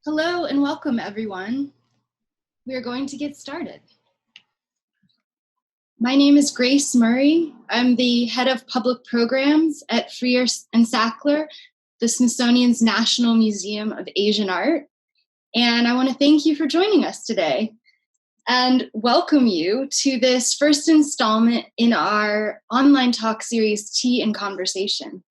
Hello and welcome, everyone. We are going to get started. My name is Grace Murray. I'm the head of public programs at Freer and Sackler, the Smithsonian's National Museum of Asian Art. And I want to thank you for joining us today and welcome you to this first installment in our online talk series, Tea and Conversation,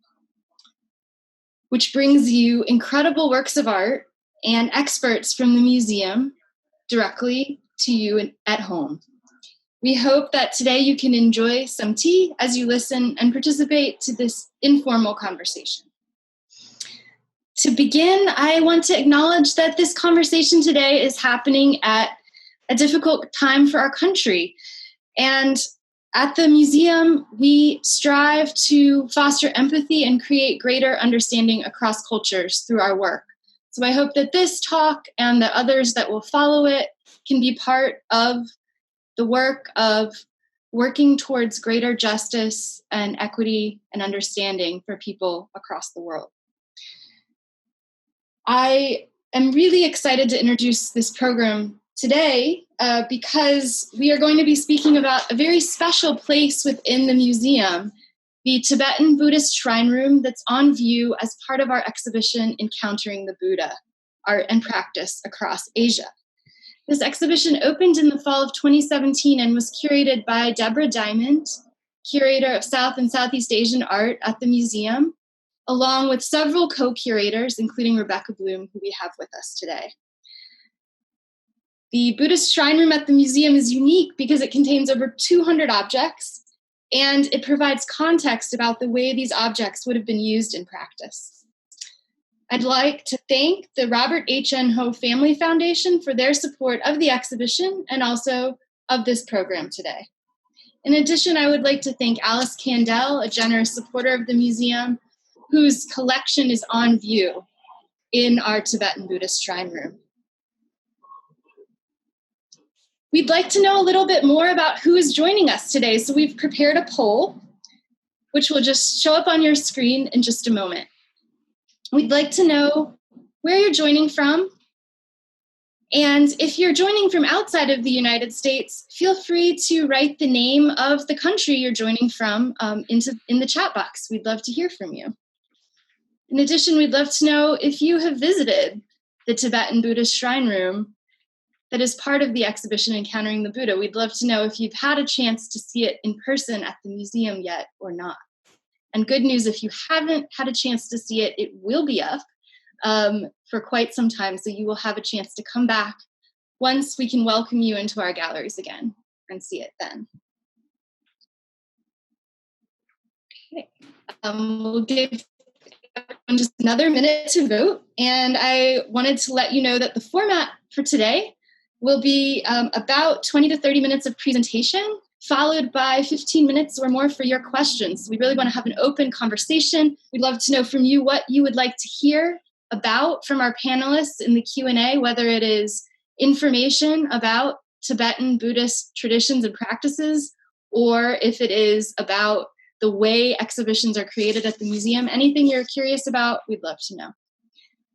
which brings you incredible works of art and experts from the museum directly to you at home. We hope that today you can enjoy some tea as you listen and participate to this informal conversation. To begin, I want to acknowledge that this conversation today is happening at a difficult time for our country. And at the museum, we strive to foster empathy and create greater understanding across cultures through our work. So I hope that this talk and the others that will follow it can be part of the work of working towards greater justice and equity and understanding for people across the world. I am really excited to introduce this program today because we are going to be speaking about a very special place within the museum, the Tibetan Buddhist shrine room that's on view as part of our exhibition Encountering the Buddha, Art and Practice Across Asia. This exhibition opened in the fall of 2017 and was curated by Deborah Diamond, curator of South and Southeast Asian art at the museum, along with several co-curators, including Rebecca Bloom, who we have with us today. The Buddhist shrine room at the museum is unique because it contains over 200 objects, and it provides context about the way these objects would have been used in practice. I'd like to thank the Robert H. N. Ho Family Foundation for their support of the exhibition and also of this program today. In addition, I would like to thank Alice Kandell, a generous supporter of the museum, whose collection is on view in our Tibetan Buddhist shrine room. We'd like to know a little bit more about who is joining us today, so we've prepared a poll, which will just show up on your screen in just a moment. We'd like to know where you're joining from, and if you're joining from outside of the United States, feel free to write the name of the country you're joining from in the chat box. We'd love to hear from you. In addition, we'd love to know if you have visited the Tibetan Buddhist shrine room that is part of the exhibition Encountering the Buddha. We'd love to know if you've had a chance to see it in person at the museum yet or not. And good news, if you haven't had a chance to see it, it will be up for quite some time, so you will have a chance to come back once we can welcome you into our galleries again and see it then. Okay, we'll give everyone just another minute to vote, and I wanted to let you know that the format for today will be about 20 to 30 minutes of presentation, followed by 15 minutes or more for your questions. We really want to have an open conversation. We'd love to know from you what you would like to hear about from our panelists in the Q&A, whether it is information about Tibetan Buddhist traditions and practices, or if it is about the way exhibitions are created at the museum. Anything you're curious about, we'd love to know.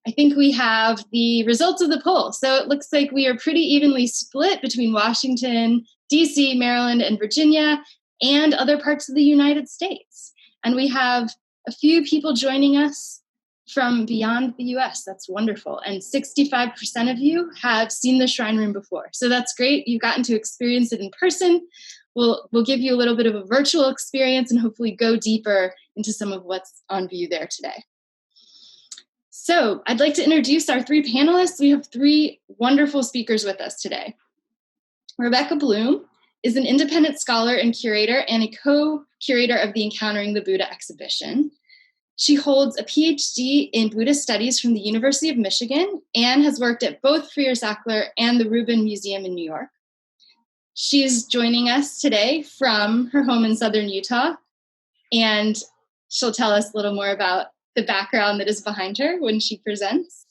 I think we have the results of the poll. So it looks like we are pretty evenly split between Washington, DC, Maryland, and Virginia, and other parts of the United States. And we have a few people joining us from beyond the US. That's wonderful. And 65% of you have seen the shrine room before. So that's great. You've gotten to experience it in person. We'll give you a little bit of a virtual experience and hopefully go deeper into some of what's on view there today. So I'd like to introduce our three panelists. We have three wonderful speakers with us today. Rebecca Bloom is an independent scholar and curator and a co-curator of the Encountering the Buddha exhibition. She holds a PhD in Buddhist Studies from the University of Michigan and has worked at both Freer Sackler and the Rubin Museum in New York. She's joining us today from her home in southern Utah, and she'll tell us a little more about the background that is behind her when she presents.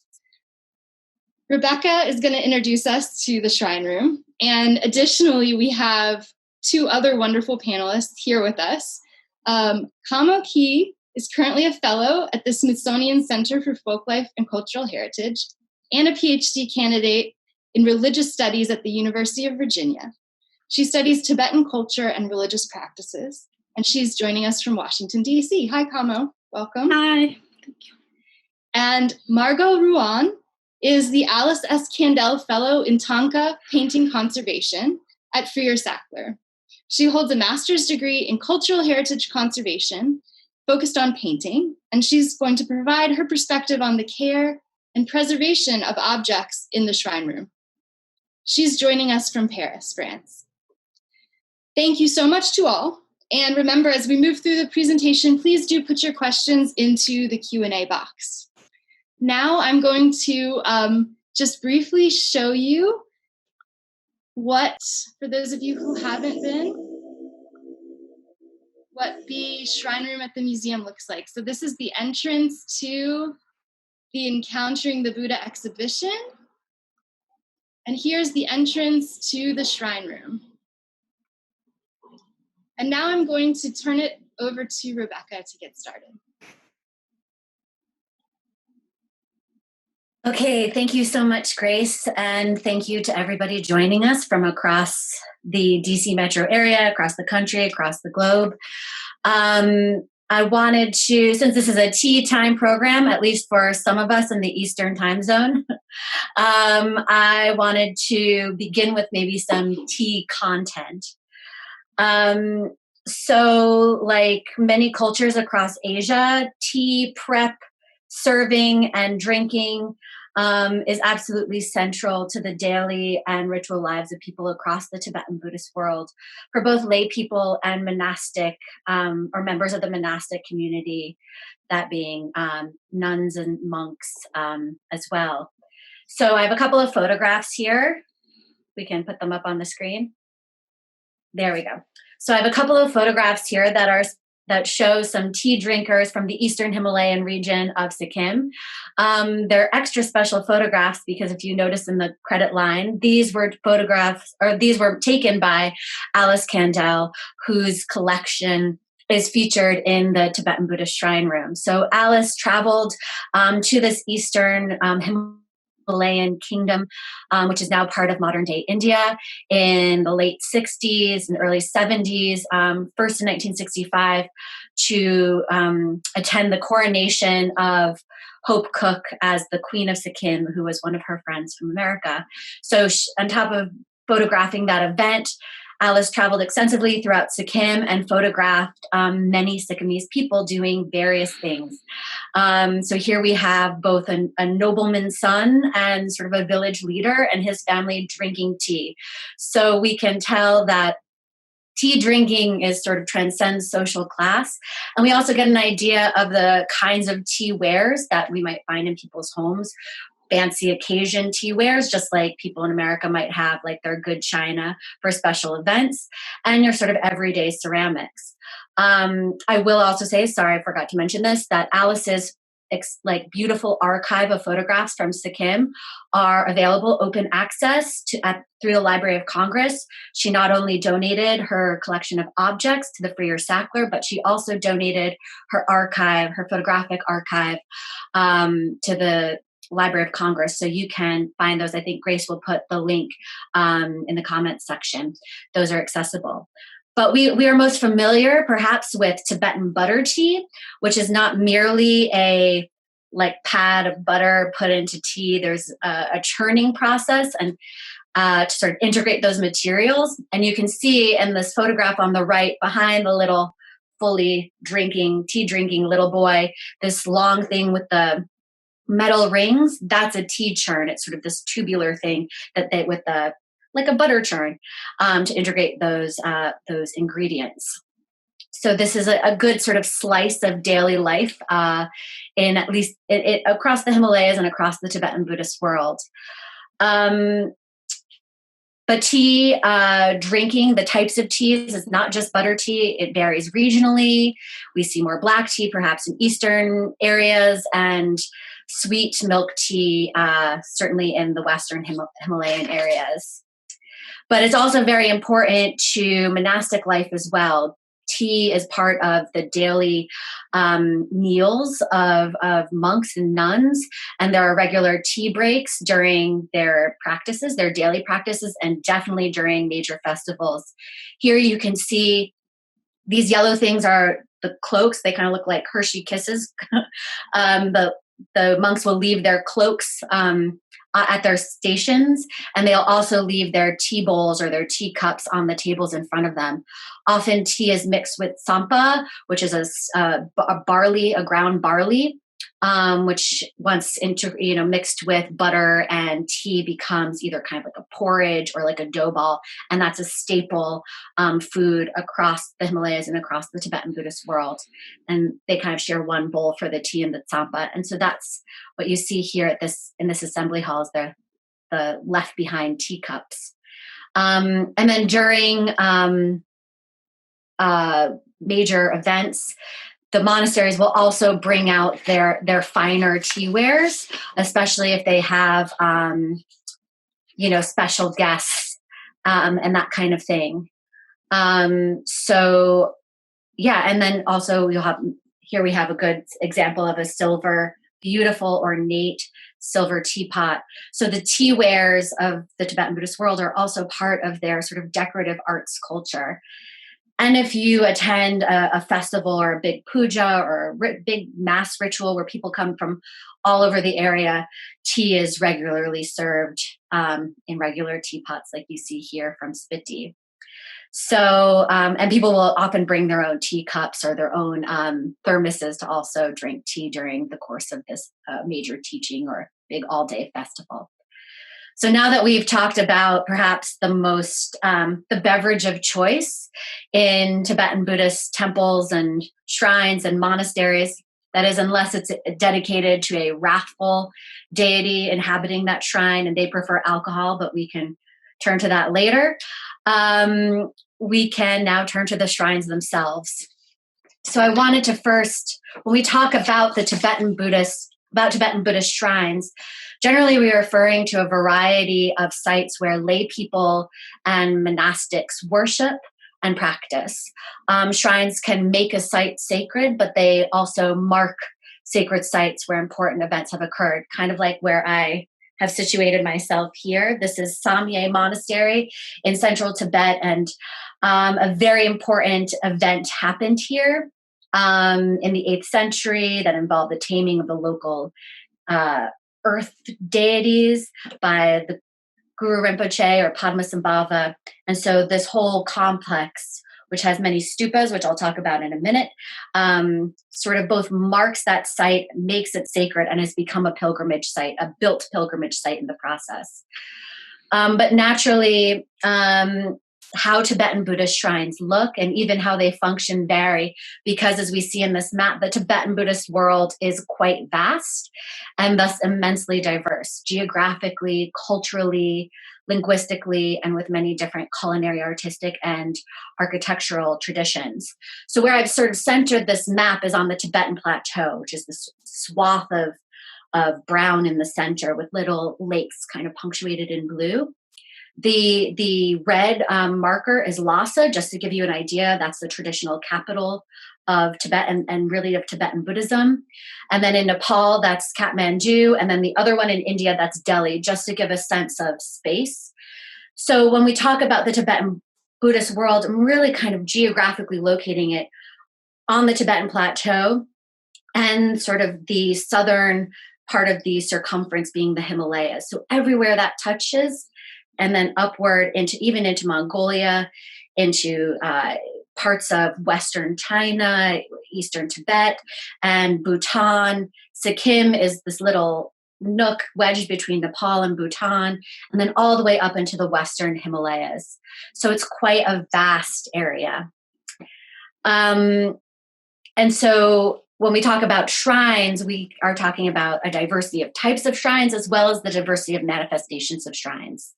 Rebecca is going to introduce us to the shrine room, and additionally, we have two other wonderful panelists here with us. Khamo Kyi is currently a fellow at the Smithsonian Center for Folklife and Cultural Heritage, and a PhD candidate in religious studies at the University of Virginia. She studies Tibetan culture and religious practices, and she's joining us from Washington, D.C. Hi, Khamo. Welcome. Hi. Thank you. And Margaux Ruon is the Alice S. Kandell Fellow in Thangka Conservation at Freer Sackler. She holds a master's degree in cultural heritage conservation, focused on painting, and she's going to provide her perspective on the care and preservation of objects in the shrine room. She's joining us from Paris, France. Thank you so much to all. And remember, as we move through the presentation, please do put your questions into the Q&A box. Now I'm going to just briefly show you what, for those of you who haven't been, what the shrine room at the museum looks like. So this is the entrance to the Encountering the Buddha exhibition. And here's the entrance to the shrine room. And now I'm going to turn it over to Rebecca to get started. Okay, thank you so much, Grace, and thank you to everybody joining us from across the DC metro area, across the country, across the globe. I wanted to, since this is a tea time program, at least for some of us in the Eastern time zone, I wanted to begin with maybe some tea content. So like many cultures across Asia, tea prep, serving, and drinking is absolutely central to the daily and ritual lives of people across the Tibetan Buddhist world, for both lay people and monastic or members of the monastic community, that being nuns and monks as well. So I have a couple of photographs here. We can put them up on the screen. There we go. So I have a couple of photographs here that show some tea drinkers from the eastern Himalayan region of Sikkim. They're extra special photographs because if you notice in the credit line, these were taken by Alice Kandell, whose collection is featured in the Tibetan Buddhist shrine room. So Alice traveled to this eastern Himalayan kingdom, which is now part of modern-day India, in the late 60s and early 70s, first in 1965, to attend the coronation of Hope Cook as the Queen of Sikkim, who was one of her friends from America. So on top of photographing that event, Alice traveled extensively throughout Sikkim and photographed many Sikkimese people doing various things. So here we have both a nobleman's son and sort of a village leader and his family drinking tea. So we can tell that tea drinking is sort of transcends social class. And we also get an idea of the kinds of tea wares that we might find in people's homes. Fancy occasion tea wares, just like people in America might have like their good china for special events, and your sort of everyday ceramics. I will also say, sorry, I forgot to mention this, that Alice's beautiful archive of photographs from Sikkim are available open access through the Library of Congress. She not only donated her collection of objects to the Freer Sackler, but she also donated her archive, her photographic archive, to the Library of Congress. So you can find those. I think Grace will put the link in the comments section. Those are accessible. But we are most familiar perhaps with Tibetan butter tea, which is not merely a pad of butter put into tea. There's a churning process and to sort of integrate those materials. And you can see in this photograph on the right behind the little fully tea drinking little boy, this long thing with the metal rings, that's a tea churn. It's sort of this tubular thing that like a butter churn to integrate those ingredients. So this is a good sort of slice of daily life in at least across the Himalayas and across the Tibetan Buddhist world. But tea drinking, the types of teas, is not just butter tea. It varies regionally. We see more black tea, perhaps in eastern areas, and sweet milk tea, certainly in the western Himalayan areas. But it's also very important to monastic life as well. tea is part of the daily meals of monks and nuns, and there are regular tea breaks during their practices, their daily practices, and definitely during major festivals. Here you can see these yellow things are the cloaks. They kind of look like Hershey Kisses. The monks will leave their cloaks at their stations, and they'll also leave their tea bowls or their tea cups on the tables in front of them. Often tea is mixed with sampa, which is a ground barley, which once mixed with butter and tea becomes either kind of like a porridge or like a dough ball, and that's a staple food across the Himalayas and across the Tibetan Buddhist world. And they kind of share one bowl for the tea and the tsampa, and so that's what you see here in this assembly hall is the left behind teacups. And then during major events, the monasteries will also bring out their finer tea wares, especially if they have, special guests and that kind of thing. So, yeah, and then also we have a good example of a silver, beautiful, ornate silver teapot. So the tea wares of the Tibetan Buddhist world are also part of their sort of decorative arts culture. And if you attend a festival or a big puja or a big mass ritual where people come from all over the area, tea is regularly served in regular teapots like you see here from Spiti. So, and people will often bring their own teacups or their own thermoses to also drink tea during the course of this major teaching or big all-day festival. So now that we've talked about perhaps the beverage of choice in Tibetan Buddhist temples and shrines and monasteries, that is, unless it's dedicated to a wrathful deity inhabiting that shrine and they prefer alcohol, but we can turn to that later. We can now turn to the shrines themselves. So I wanted to first, when we talk about Tibetan Buddhist shrines, generally we are referring to a variety of sites where lay people and monastics worship and practice. Shrines can make a site sacred, but they also mark sacred sites where important events have occurred, kind of like where I have situated myself here. This is Samye Monastery in central Tibet, and a very important event happened here in the 8th century that involved the taming of the local earth deities by the Guru Rinpoche or Padmasambhava. And so this whole complex, which has many stupas, which I'll talk about in a minute, sort of both marks that site, makes it sacred, and has become a pilgrimage site, a built pilgrimage site in the process. But naturally, how Tibetan Buddhist shrines look and even how they function vary, because as we see in this map, the Tibetan Buddhist world is quite vast and thus immensely diverse, geographically, culturally, linguistically, and with many different culinary, artistic, and architectural traditions. So where I've sort of centered this map is on the Tibetan Plateau, which is this swath of brown in the center with little lakes kind of punctuated in blue. The red marker is Lhasa, just to give you an idea. That's the traditional capital of Tibet and really of Tibetan Buddhism. And then in Nepal, that's Kathmandu. And then the other one in India, that's Delhi, just to give a sense of space. So when we talk about the Tibetan Buddhist world, I'm really kind of geographically locating it on the Tibetan Plateau and sort of the southern part of the circumference being the Himalayas. So everywhere that touches, and then upward into Mongolia, into parts of Western China, Eastern Tibet, and Bhutan. Sikkim is this little nook wedged between Nepal and Bhutan, and then all the way up into the Western Himalayas. So it's quite a vast area. And so when we talk about shrines, we are talking about a diversity of types of shrines as well as the diversity of manifestations of shrines.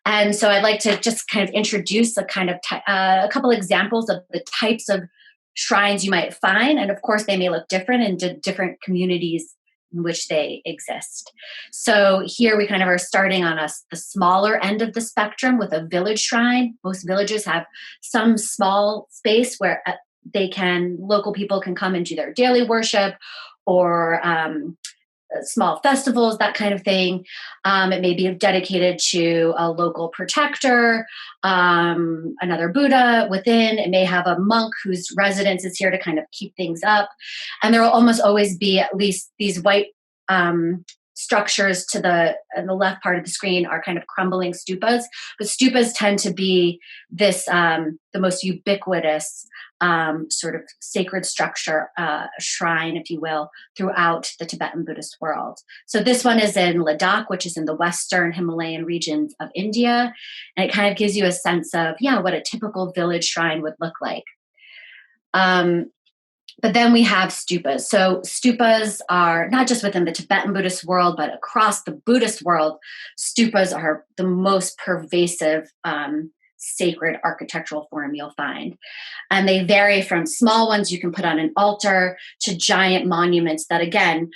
And so I'd like to just kind of introduce a couple examples of the types of shrines you might find. And of course, they may look different in different communities in which they exist. So here we kind of are starting on the smaller end of the spectrum with a village shrine. Most villages have some small space where local people can come and do their daily worship, or small festivals, that kind of thing. It may be dedicated to a local protector, another Buddha within. It may have a monk whose residence is here to kind of keep things up. And there will almost always be at least these white structures to the left part of the screen are kind of crumbling stupas. But stupas tend to be this, the most ubiquitous sort of sacred structure, shrine, if you will, throughout the Tibetan Buddhist world. So this one is in Ladakh, which is in the western Himalayan regions of India. And it kind of gives you a sense of, what a typical village shrine would look like. But then we have stupas. So stupas are not just within the Tibetan Buddhist world, but across the Buddhist world, stupas are the most pervasive sacred architectural form you'll find. And they vary from small ones you can put on an altar to giant monuments that, again,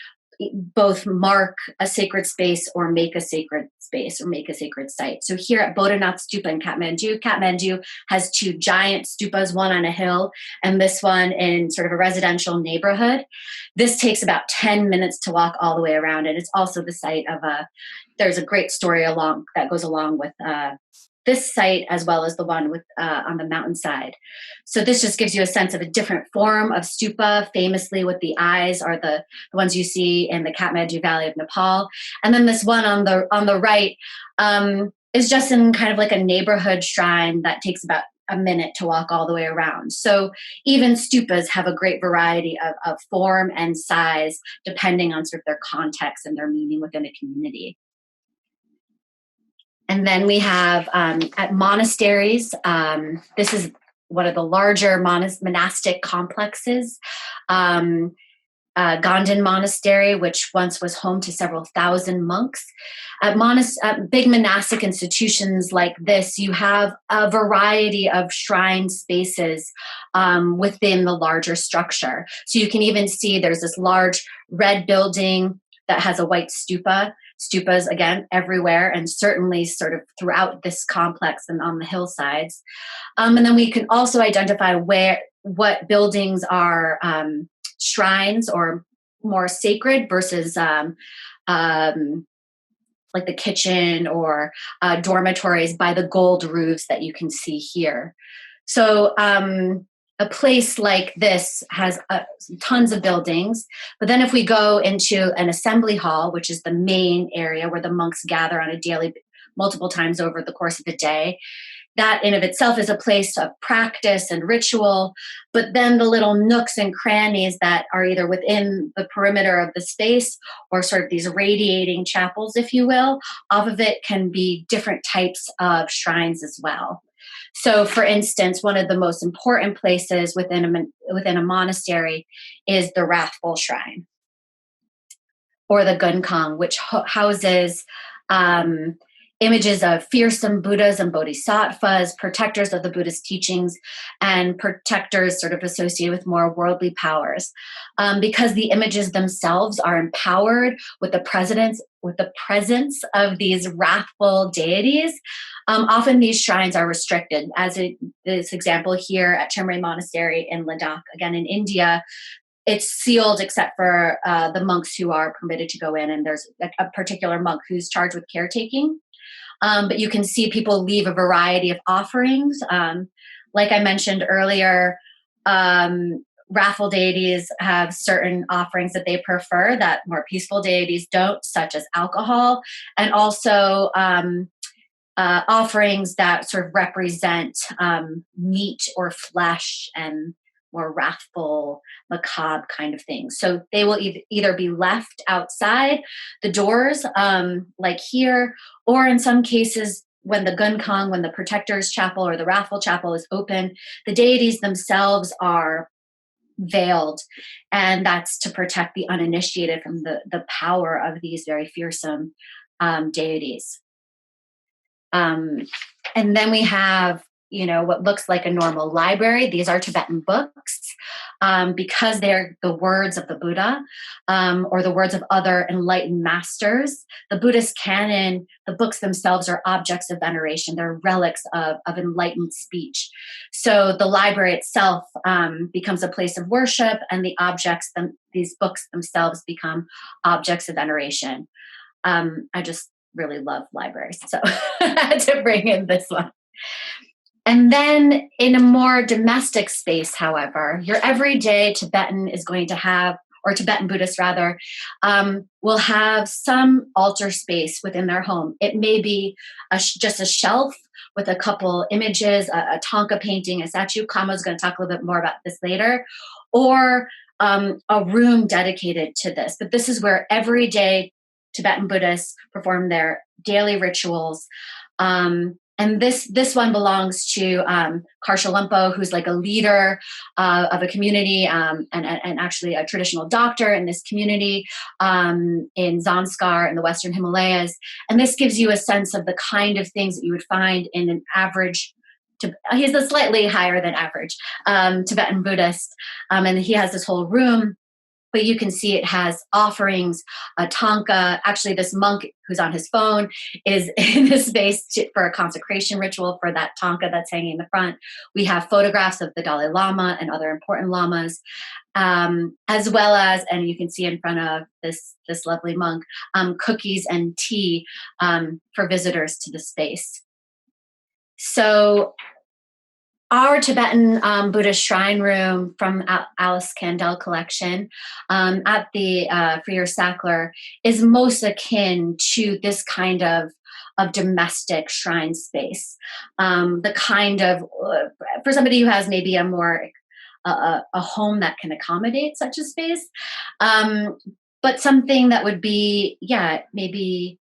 both mark a sacred space or make a sacred space or make a sacred site. So here at Bodhanath Stupa in Kathmandu has two giant stupas, one on a hill and this one in sort of a residential neighborhood. This takes about 10 minutes to walk all the way around. And it's also the site of there's a great story that goes along with this site as well as the one with on the mountainside. So this just gives you a sense of a different form of stupa. Famously, with the eyes are the ones you see in the Kathmandu Valley of Nepal. And then this one on the right is just in kind of like a neighborhood shrine that takes about a minute to walk all the way around. So even stupas have a great variety of form and size depending on sort of their context and their meaning within a community. And then we have at monasteries, this is one of the larger monastic complexes, Ganden Monastery, which once was home to several thousand monks. At big monastic institutions like this, you have a variety of shrine spaces within the larger structure. So you can even see there's this large red building that has a white stupa. Stupas, again, everywhere, and certainly sort of throughout this complex and on the hillsides. And then we can also identify what buildings are shrines or more sacred versus like the kitchen or dormitories by the gold roofs that you can see here. So a place like this has tons of buildings, but then if we go into an assembly hall, which is the main area where the monks gather on a daily, multiple times over the course of the day, that in of itself is a place of practice and ritual, but then the little nooks and crannies that are either within the perimeter of the space or sort of these radiating chapels, if you will, off of it can be different types of shrines as well. So, for instance, one of the most important places within a monastery is the Wrathful Shrine, or the Gunkang, which houses images of fearsome Buddhas and Bodhisattvas, protectors of the Buddhist teachings, and protectors sort of associated with more worldly powers. Because the images themselves are empowered with the presence of these wrathful deities, often these shrines are restricted. As this example here at Chimray Monastery in Ladakh, again in India, it's sealed except for the monks who are permitted to go in, and there's a particular monk who's charged with caretaking. But you can see people leave a variety of offerings. Like I mentioned earlier, wrathful deities have certain offerings that they prefer that more peaceful deities don't, such as alcohol, and also offerings that sort of represent meat or flesh and more wrathful, macabre kind of things. So they will either be left outside the doors, like here, or in some cases, when the Gunkang, when the Protector's Chapel or the Wrathful Chapel is open, the deities themselves are veiled, and that's to protect the uninitiated from the power of these very fearsome deities. And then we have what looks like a normal library. These are Tibetan books because they're the words of the Buddha or the words of other enlightened masters. The Buddhist canon, the books themselves are objects of veneration. They're relics of enlightened speech. So the library itself becomes a place of worship, and the objects, these books themselves, become objects of veneration. I just really love libraries, so I had to bring in this one. And then in a more domestic space, however, your everyday Tibetan is going to have, or Tibetan Buddhist rather, will have some altar space within their home. It may be just a shelf with a couple images, a Thangka painting, a statue. Khamo's going to talk a little bit more about this later, or a room dedicated to this. But this is where everyday Tibetan Buddhists perform their daily rituals. And this one belongs to Karshalumpo, who's like a leader of a community and actually a traditional doctor in this community in Zanskar in the Western Himalayas. And this gives you a sense of the kind of things that you would find in an average, he's a slightly higher than average Tibetan Buddhist. And he has this whole room. But you can see it has offerings, a Thangka. Actually, this monk who's on his phone is in this space for a consecration ritual for that Thangka that's hanging in the front. We have photographs of the Dalai Lama and other important lamas, as well as, and you can see in front of this lovely monk, cookies and tea for visitors to the space. So our Tibetan Buddhist shrine room from Alice Kandell collection at the Freer Sackler is most akin to this kind of domestic shrine space. The kind of, for somebody who has maybe a more, a home that can accommodate such a space, but something that would be, maybe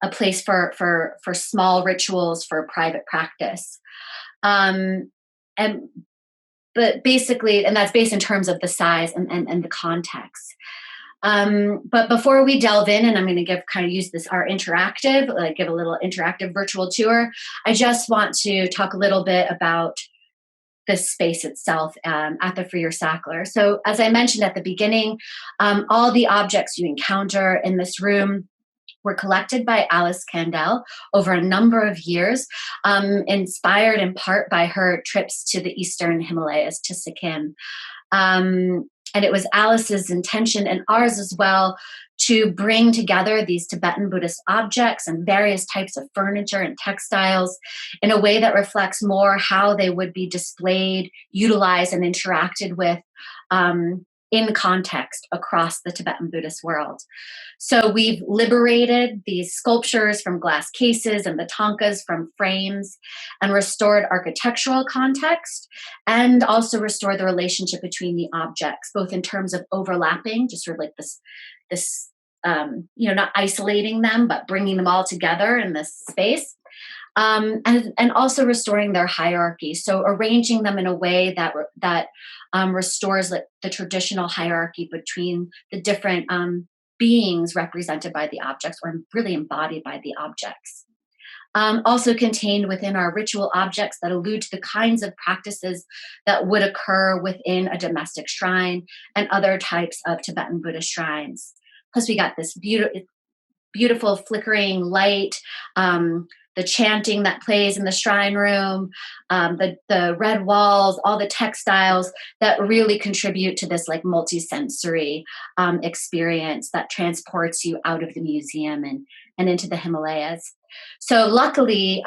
a place for small rituals, for private practice. But basically, and that's based in terms of the size and the context. But before we delve in, and I'm going to use this, our interactive, give a little interactive virtual tour, I just want to talk a little bit about the space itself at the Freer Sackler. So as I mentioned at the beginning, all the objects you encounter in this room were collected by Alice Kandell over a number of years, inspired in part by her trips to the Eastern Himalayas, to Sikkim. And it was Alice's intention, and ours as well, to bring together these Tibetan Buddhist objects and various types of furniture and textiles in a way that reflects more how they would be displayed, utilized, and interacted with in context across the Tibetan Buddhist world. So we've liberated these sculptures from glass cases and the Thangkas from frames, and restored architectural context, and also restored the relationship between the objects, both in terms of overlapping, just sort of like this not isolating them, but bringing them all together in this space. And also restoring their hierarchy. So arranging them in a way that restores the traditional hierarchy between the different beings represented by the objects, or really embodied by the objects. Also contained within our ritual objects that allude to the kinds of practices that would occur within a domestic shrine and other types of Tibetan Buddhist shrines. Plus we got this beautiful flickering light, the chanting that plays in the shrine room, the red walls, all the textiles that really contribute to this multi-sensory experience that transports you out of the museum and into the Himalayas. So luckily,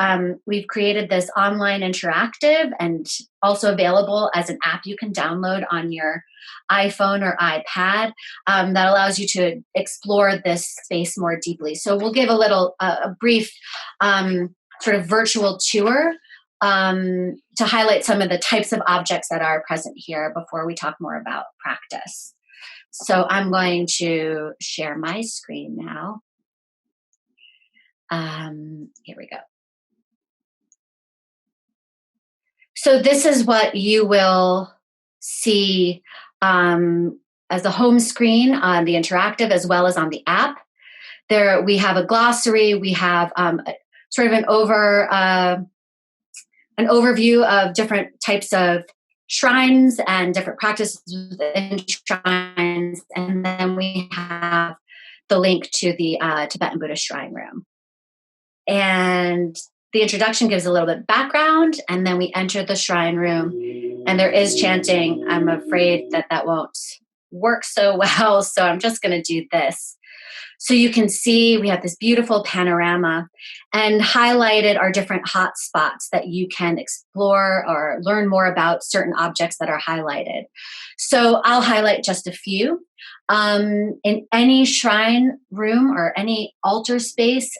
we've created this online interactive and also available as an app you can download on your iPhone or iPad that allows you to explore this space more deeply. So we'll give a brief sort of virtual tour to highlight some of the types of objects that are present here before we talk more about practice. So I'm going to share my screen now. Here we go. So this is what you will see as the home screen on the interactive, as well as on the app. There we have a glossary. We have sort of an an overview of different types of shrines and different practices within shrines. And then we have the link to the Tibetan Buddhist shrine room. And the introduction gives a little bit of background, and then we enter the shrine room, and there is chanting. I'm afraid that won't work so well, so I'm just going to do this. So you can see we have this beautiful panorama, and highlighted are different hot spots that you can explore or learn more about certain objects that are highlighted. So I'll highlight just a few. In any shrine room or any altar space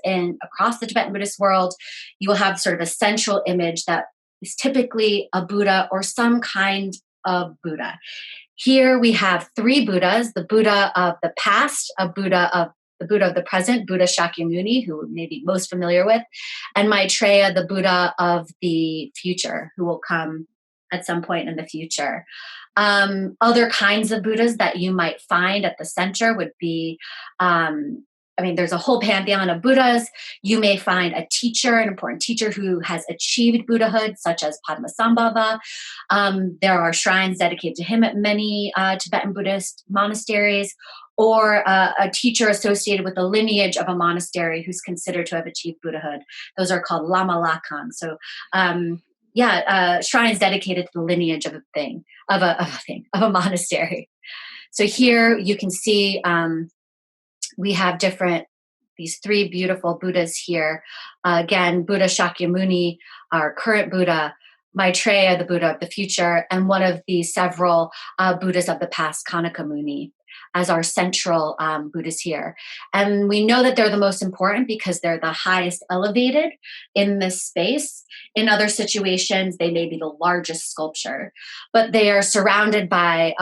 across the Tibetan Buddhist world, you will have sort of a central image that is typically a Buddha or some kind of Buddha. Here we have three Buddhas: the Buddha of the past, the Buddha of the present, Buddha Shakyamuni, who we may be most familiar with, and Maitreya, the Buddha of the future, who will come at some point in the future. Other kinds of Buddhas that you might find at the center would be, there's a whole pantheon of Buddhas. You may find a teacher, an important teacher who has achieved Buddhahood, such as Padmasambhava. There are shrines dedicated to him at many Tibetan Buddhist monasteries, or a teacher associated with the lineage of a monastery who's considered to have achieved Buddhahood. Those are called Lama Lakang. So, shrines dedicated to the lineage of a monastery. So here you can see we have these three beautiful Buddhas here. Again, Buddha Shakyamuni, our current Buddha, Maitreya, the Buddha of the future, and one of the several Buddhas of the past, Kanaka Muni, as our central Buddhas here. And we know that they're the most important because they're the highest elevated in this space. In other situations, they may be the largest sculpture, but they are surrounded by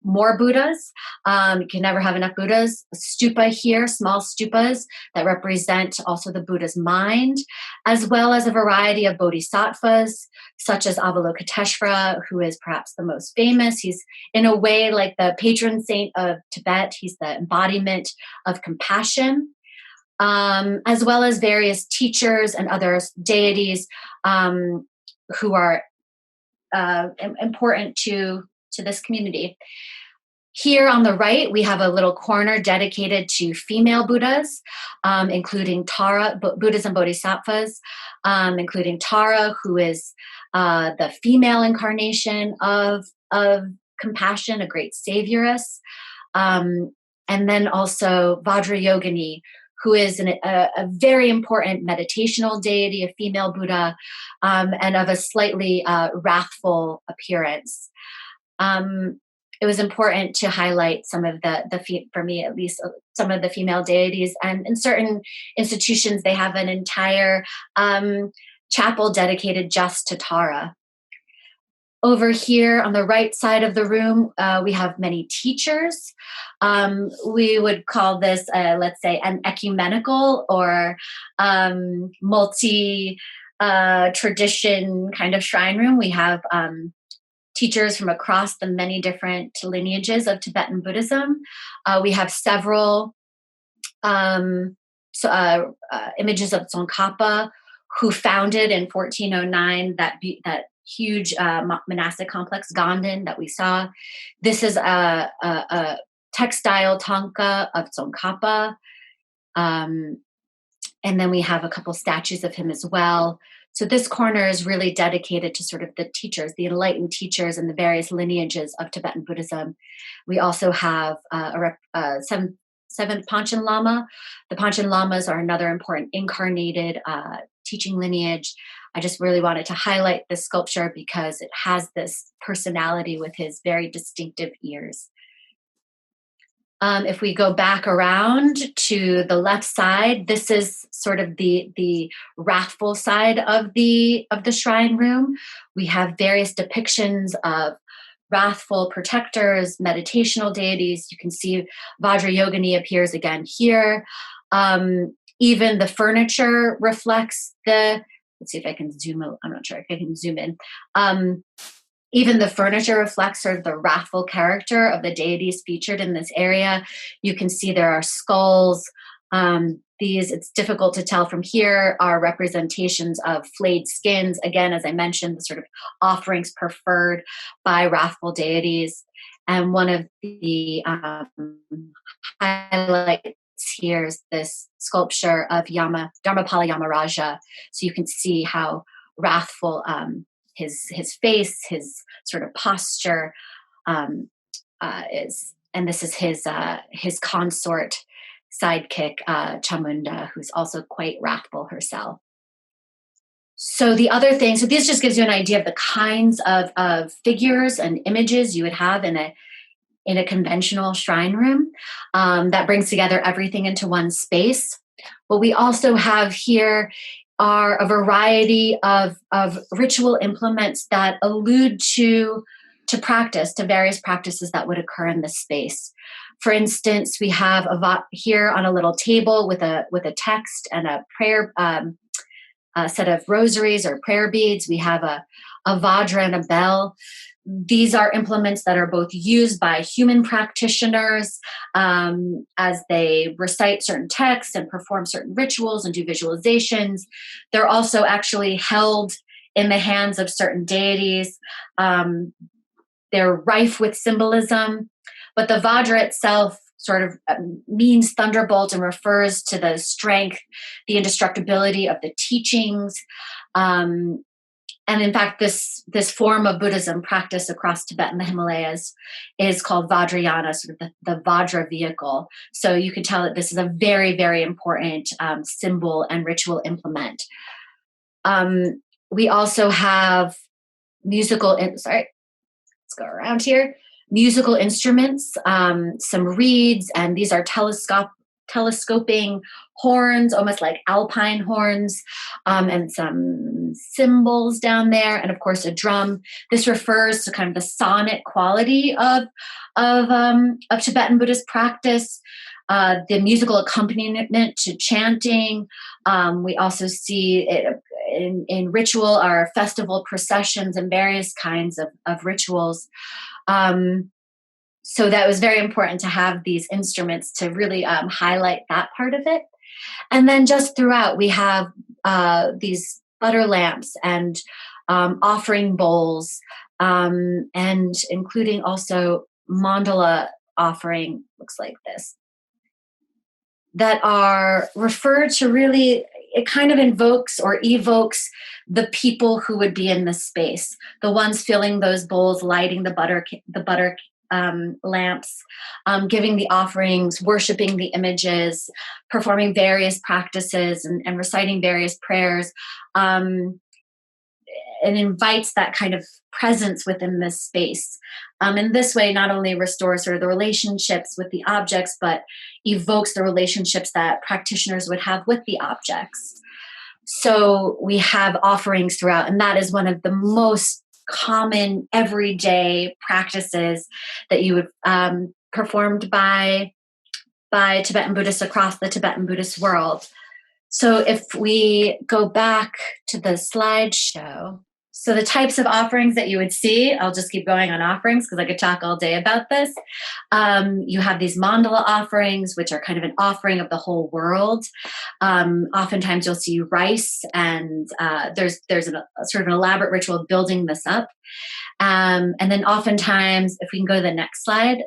more Buddhas. You can never have enough Buddhas. A stupa here, small stupas that represent also the Buddha's mind, as well as a variety of bodhisattvas, such as Avalokiteshvara, who is perhaps the most famous. He's in a way like the patron saint of Tibet. He's the embodiment of compassion, as well as various teachers and other deities who are important to this community. Here on the right, we have a little corner dedicated to female Buddhas, including Tara, Buddhas and Bodhisattvas, including Tara, who is the female incarnation of compassion, a great savioress. And then also Vajrayogini, who is a very important meditational deity, a female Buddha, and of a slightly wrathful appearance. It was important to highlight some of for me at least, some of the female deities. And in certain institutions, they have an entire chapel dedicated just to Tara. Over here on the right side of the room, we have many teachers. We would call this, let's say, an ecumenical or multi-tradition kind of shrine room. We have teachers from across the many different lineages of Tibetan Buddhism. We have several images of Tsongkhapa, who founded in 1409 that huge monastic complex, Ganden, that we saw. This is a textile Thangka of Tsongkhapa. And then we have a couple statues of him as well. So this corner is really dedicated to sort of the teachers, the enlightened teachers and the various lineages of Tibetan Buddhism. We also have seventh Panchen Lama. The Panchen Lamas are another important incarnated teaching lineage. I just really wanted to highlight this sculpture because it has this personality with his very distinctive ears. If we go back around to the left side, this is sort of the wrathful side of the shrine room. We have various depictions of wrathful protectors, meditational deities. You can see Vajrayogini appears again here. Even the furniture reflects let's see if I can zoom out. I'm not sure if I can zoom in. Even the furniture reflects sort of the wrathful character of the deities featured in this area. You can see there are skulls, These, it's difficult to tell from here, are representations of flayed skins. Again, as I mentioned, the sort of offerings preferred by wrathful deities. And one of the highlights here is this sculpture of Dharmapala Yamaraja. So you can see how wrathful his face, his sort of posture is. And this is his consort, sidekick, Chamunda, who's also quite wrathful herself. So the other thing, so this just gives you an idea of the kinds of figures and images you would have in a conventional shrine room that brings together everything into one space. What we also have here are a variety of ritual implements that allude to practice, to various practices that would occur in this space. For instance, we have here on a little table with a text and a prayer, a set of rosaries or prayer beads. We have a vajra and a bell. These are implements that are both used by human practitioners as they recite certain texts and perform certain rituals and do visualizations. They're also actually held in the hands of certain deities. They're rife with symbolism, but the vajra itself sort of means thunderbolt and refers to the strength, the indestructibility of the teachings. And in fact, this form of Buddhism practiced across Tibet and the Himalayas is called Vajrayana, sort of the Vajra vehicle. So you can tell that this is a very, very important symbol and ritual implement. We also have let's go around here. Musical instruments, some reeds, and these are telescoping horns, almost like alpine horns, and some cymbals down there, and of course a drum. This refers to kind of the sonic quality of Tibetan Buddhist practice, the musical accompaniment to chanting. We also see it in ritual, our festival processions and various kinds of rituals. So that was very important to have these instruments to really highlight that part of it. And then just throughout, we have these butter lamps and offering bowls, and including also mandala offering, looks like this, that are referred to really, it kind of invokes or evokes the people who would be in the space, the ones filling those bowls, lighting the butter lamps, giving the offerings, worshiping the images, performing various practices and reciting various prayers. It invites that kind of presence within this space. In this way, not only restores sort of the relationships with the objects, but evokes the relationships that practitioners would have with the objects. So we have offerings throughout, and that is one of the most common everyday practices that you would performed by Tibetan Buddhists across the Tibetan Buddhist world. So if we go back to the slideshow, so the types of offerings that you would see, I'll just keep going on offerings because I could talk all day about this. You have these mandala offerings, which are kind of an offering of the whole world. Oftentimes you'll see rice, and there's a sort of an elaborate ritual of building this up. And then oftentimes, if we can go to the next slide,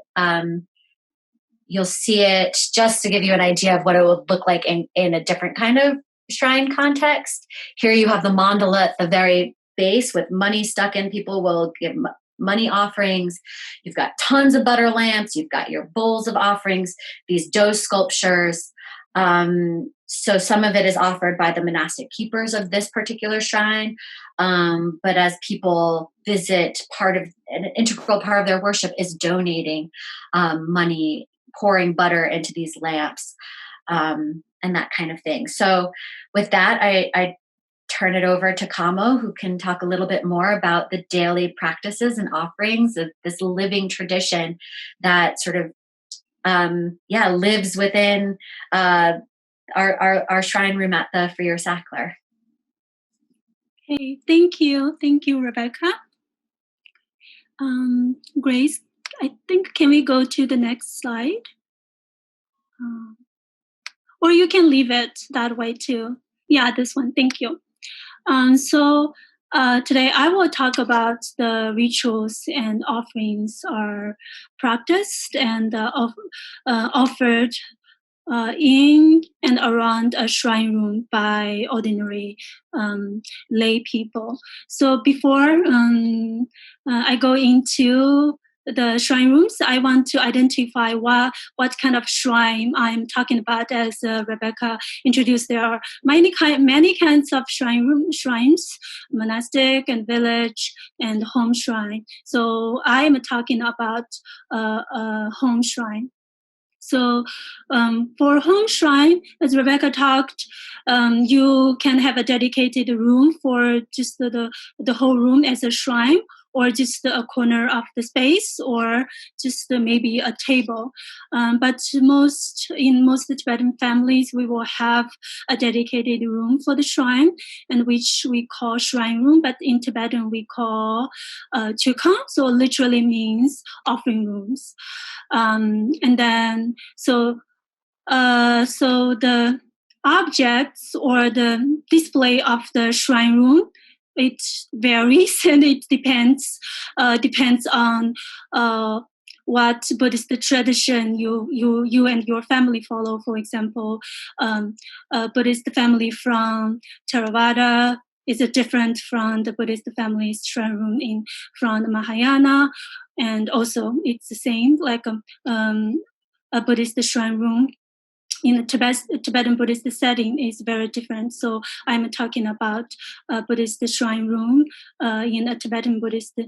you'll see it just to give you an idea of what it would look like in a different kind of shrine context. Here you have the mandala at the very base with money stuck in. People will give money offerings. You've got tons of butter lamps. You've got your bowls of offerings, these dough sculptures. So some of it is offered by the monastic keepers of this particular shrine. But as people visit, an integral part of their worship is donating money, pouring butter into these lamps, and that kind of thing. So with that, I turn it over to Khamo, who can talk a little bit more about the daily practices and offerings of this living tradition that sort of lives within our shrine room at the Freer Sackler. Okay, thank you, Rebecca. Grace, I think, can we go to the next slide? or you can leave it that way too. Yeah, this one. Thank you. Today I will talk about the rituals and offerings are practiced and offered in and around a shrine room by ordinary lay people. So before I go into the shrine rooms, I want to identify what kind of shrine I'm talking about. As Rebecca introduced, there are many kinds of shrines, monastic and village and home shrine. So I am talking about a home shrine. So for home shrine, as Rebecca talked, you can have a dedicated room for just the whole room as a shrine, or just a corner of the space, or just maybe a table. But in most Tibetan families, we will have a dedicated room for the shrine, and which we call shrine room, but in Tibetan we call chukang, so literally means offering rooms. And then so the objects or the display of the shrine room, it varies and it depends on what Buddhist tradition you and your family follow. For example, Buddhist family from Theravada is different from the Buddhist family's shrine room from the Mahayana, and also it's the same like a Buddhist shrine room in the Tibetan Buddhist setting is very different. So I'm talking about a Buddhist shrine room in a Tibetan Buddhist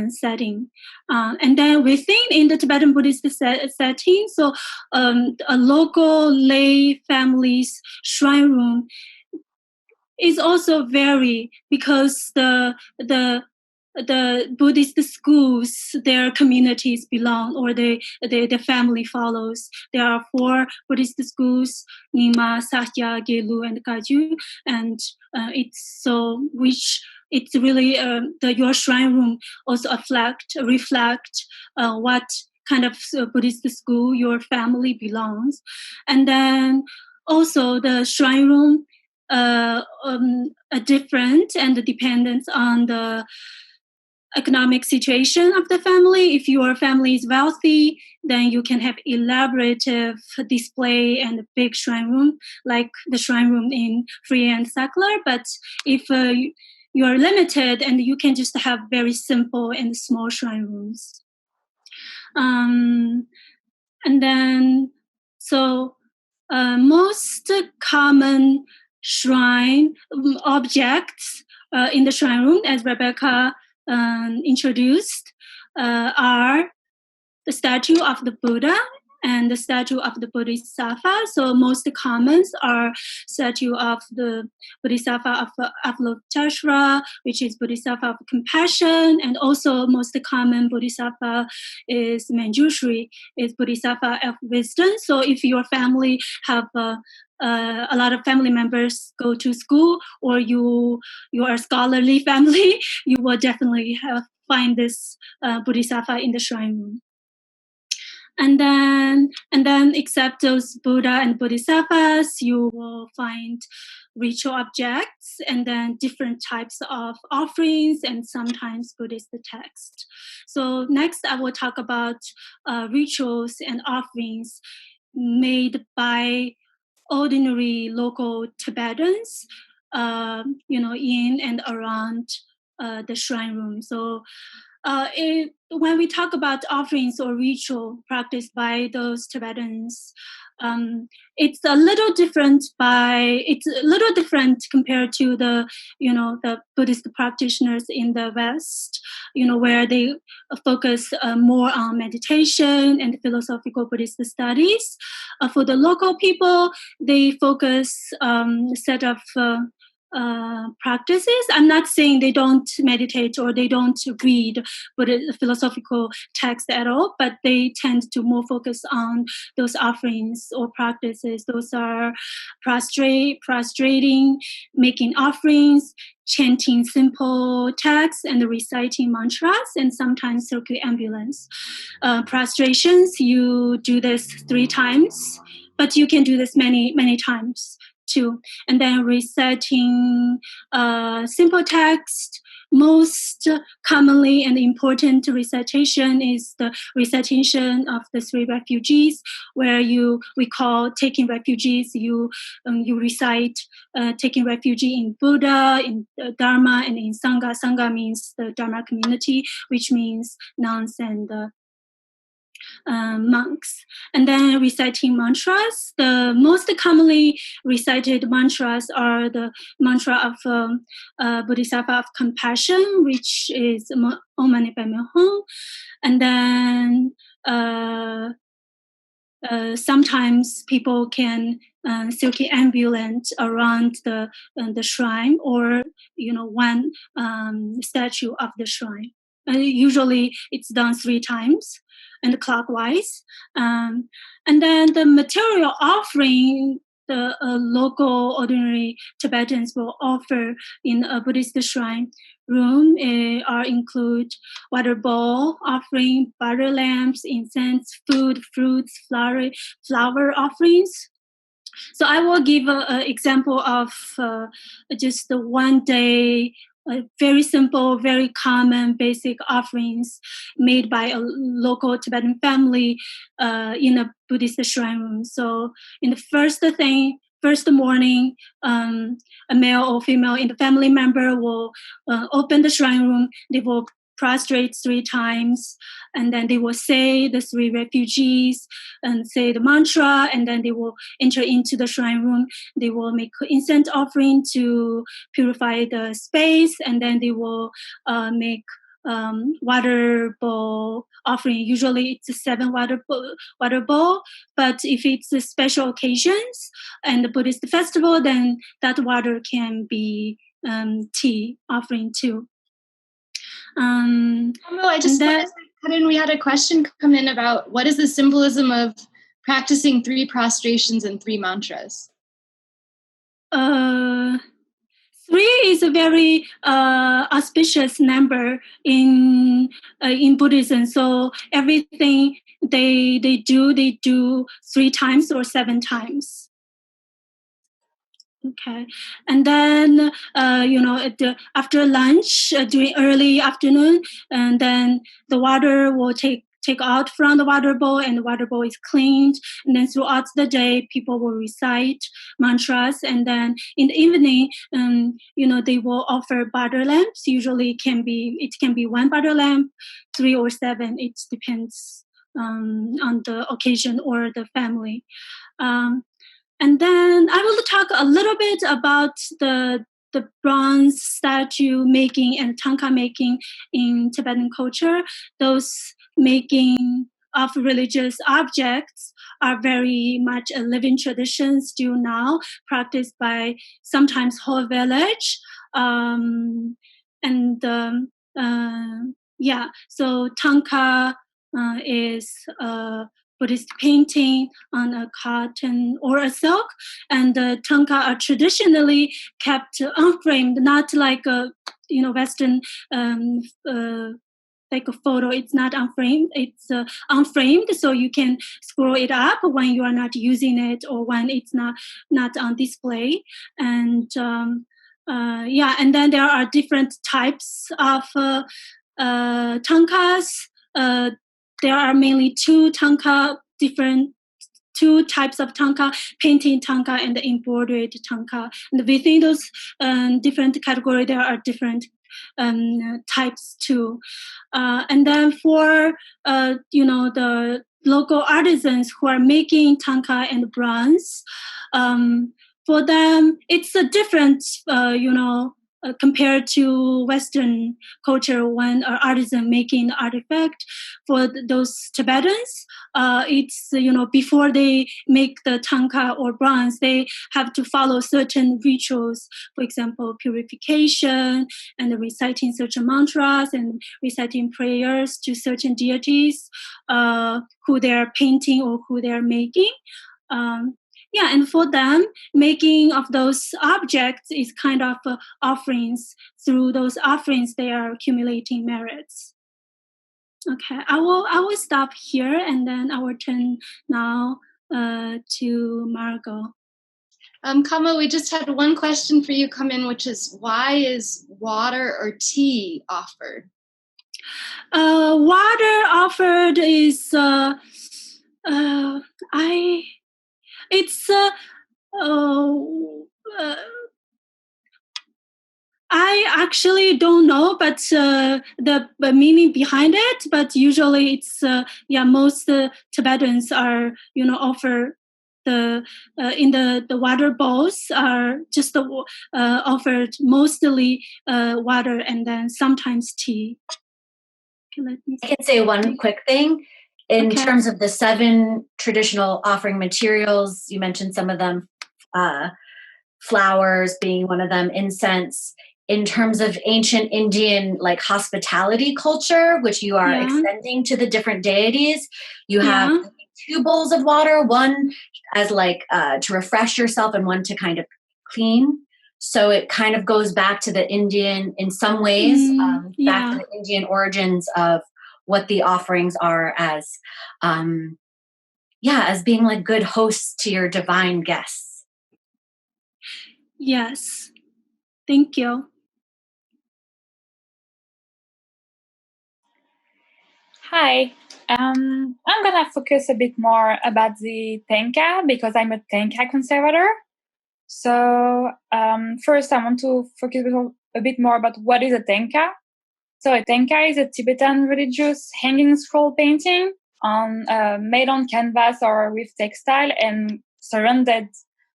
setting. And then in the Tibetan Buddhist setting, so a local lay family's shrine room is also vary, because the Buddhist schools their communities belong, or the family follows. There are 4 Buddhist schools: Nyingma, Sakya, Gelu, and Kaju, and it's really your shrine room also reflect what kind of Buddhist school your family belongs. And then also the shrine room different and dependent on the economic situation of the family. If your family is wealthy, then you can have elaborative display and a big shrine room, like the shrine room in Free and Sackler. But if you are limited, and you can just have very simple and small shrine rooms. And then, so most common shrine objects in the shrine room, as Rebecca introduced, are the statue of the Buddha and the statue of the Bodhisattva. So most commons are statue of the Bodhisattva of Avalokiteshvara, which is Bodhisattva of compassion, and also most common Bodhisattva is Manjushri, is Bodhisattva of wisdom. So if your family have a lot of family members go to school, or you are a scholarly family, you will definitely find this Bodhisattva in the shrine room. And then, except those Buddha and Bodhisattvas, you will find ritual objects, and then different types of offerings, and sometimes Buddhist text. So next, I will talk about rituals and offerings made by ordinary local Tibetans, in and around the shrine room. So when we talk about offerings or ritual practiced by those Tibetans, it's a little different compared to the Buddhist practitioners in the West, where they focus more on meditation and philosophical Buddhist studies. For the local people, they focus a set of practices. I'm not saying they don't meditate or they don't read philosophical text at all, but they tend to more focus on those offerings or practices. Those are prostrating, making offerings, chanting simple texts, and reciting mantras, and sometimes circumambulance. Prostrations, you do this 3 times but you can do this many times too. And then reciting simple text. Most commonly and important recitation is the recitation of the three refugees, where we call taking refugees. You recite taking refuge in Buddha, in Dharma, and in Sangha. Sangha means the Dharma community, which means nuns and monks. And then reciting mantras. The most commonly recited mantras are the mantra of Bodhisattva of compassion, which is Om Mani Padme Hum. And then sometimes people can circumambulate around the shrine, or one statue of the shrine. Usually it's done 3 times and clockwise. And then the material offering the local ordinary Tibetans will offer in a Buddhist shrine room include water bowl offering, butter lamps, incense, food, fruits, flower offerings. So I will give an example of just the one day, very simple, very common, basic offerings made by a local Tibetan family in a Buddhist shrine room. So in the first morning, a male or female in the family member will open the shrine room. They will prostrate 3 times, and then they will say the 3 refugees and say the mantra, and then they will enter into the shrine room. They will make incense offering to purify the space, and then they will make water bowl offering. Usually it's a 7 water bowl, but if it's a special occasions and the Buddhist festival, then that water can be tea offering too. I just wanted to cut in. We had a question come in about what is the symbolism of practicing 3 prostrations and 3 mantras? 3 is a very auspicious number in Buddhism. So everything they do 3 times or 7 times. Okay, and then after lunch, during early afternoon, and then the water will take out from the water bowl, and the water bowl is cleaned. And then throughout the day, people will recite mantras, and then in the evening, they will offer butter lamps. Usually, it can be 1 butter lamp, 3 or 7. It depends on the occasion or the family. And then I will talk a little bit about the bronze statue making and Thangka making in Tibetan culture. Those making of religious objects are very much a living tradition still now, practiced by sometimes whole village. So Thangka is Buddhist painting on a cotton or a silk, and the Thangka are traditionally kept unframed, not like a Western like a photo. It's not unframed. It's unframed, so you can scroll it up when you are not using it or when it's not on display. And and then there are different types of Thangkas. There are mainly 2 types of Thangka, painting Thangka and the embroidered Thangka. And within those different categories, there are different types too. And then for the local artisans who are making Thangka and bronze, for them it's a different compared to Western culture. When an artisan making the artifact for those Tibetans, it's before they make the Thangka or bronze, they have to follow certain rituals. For example, purification and reciting certain mantras and reciting prayers to certain deities who they are painting or who they are making. And for them, making of those objects is kind of offerings. Through those offerings, they are accumulating merits. Okay, I will stop here, and then I will turn now to Margaux. Khamo, we just had one question for you come in, which is, why is water or tea offered? Water offered is I actually don't know, but the meaning behind it. But usually, it's most Tibetans are offer the in the water bowls are just offered mostly water and then sometimes tea. Okay, I can say one quick thing. In terms of the 7 traditional offering materials, you mentioned some of them, flowers being one of them, incense. In terms of ancient Indian hospitality culture, which you are extending to the different deities, you have 2 bowls of water, one as to refresh yourself and one to kind of clean. So it kind of goes back to the Indian, in some ways, back to the Indian origins of what the offerings are as being good hosts to your divine guests. Yes. Thank you. Hi. I'm going to focus a bit more about the Thangka because I'm a Thangka conservator. So first, I want to focus a bit more about what is a Thangka. So a Thangka is a Tibetan religious hanging scroll painting made on canvas or with textile and surrounded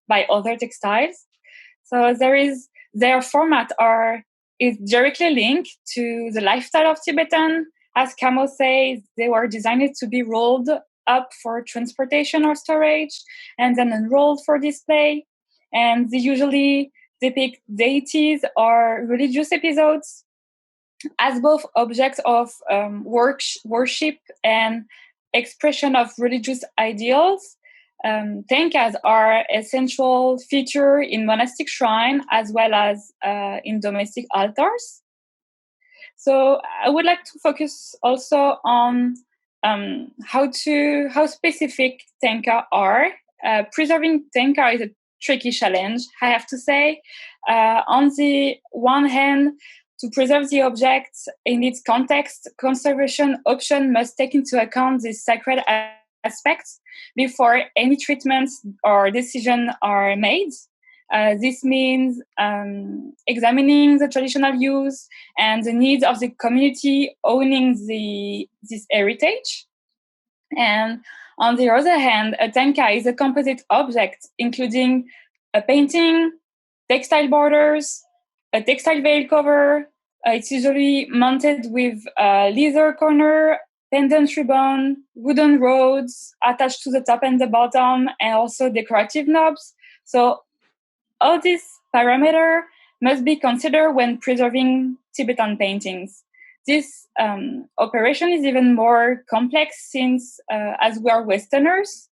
by other textiles. So their format is directly linked to the lifestyle of Tibetan. As Khamo says, they were designed to be rolled up for transportation or storage and then unrolled for display. And they usually depict deities or religious episodes as both objects of worship and expression of religious ideals. Thangkas are a central feature in monastic shrine as well as in domestic altars. So I would like to focus also on how specific Thangka are. Preserving Thangka is a tricky challenge, I have to say. On the one hand, to preserve the object in its context, conservation option must take into account the sacred aspects before any treatments or decision are made. This means examining the traditional use and the needs of the community owning this heritage. And on the other hand, a Thangka is a composite object, including a painting, textile borders, a textile veil cover. It's usually mounted with a leather corner, pendant ribbon, wooden rods attached to the top and the bottom, and also decorative knobs. So all these parameters must be considered when preserving Tibetan paintings. This operation is even more complex since, as we are Westerners,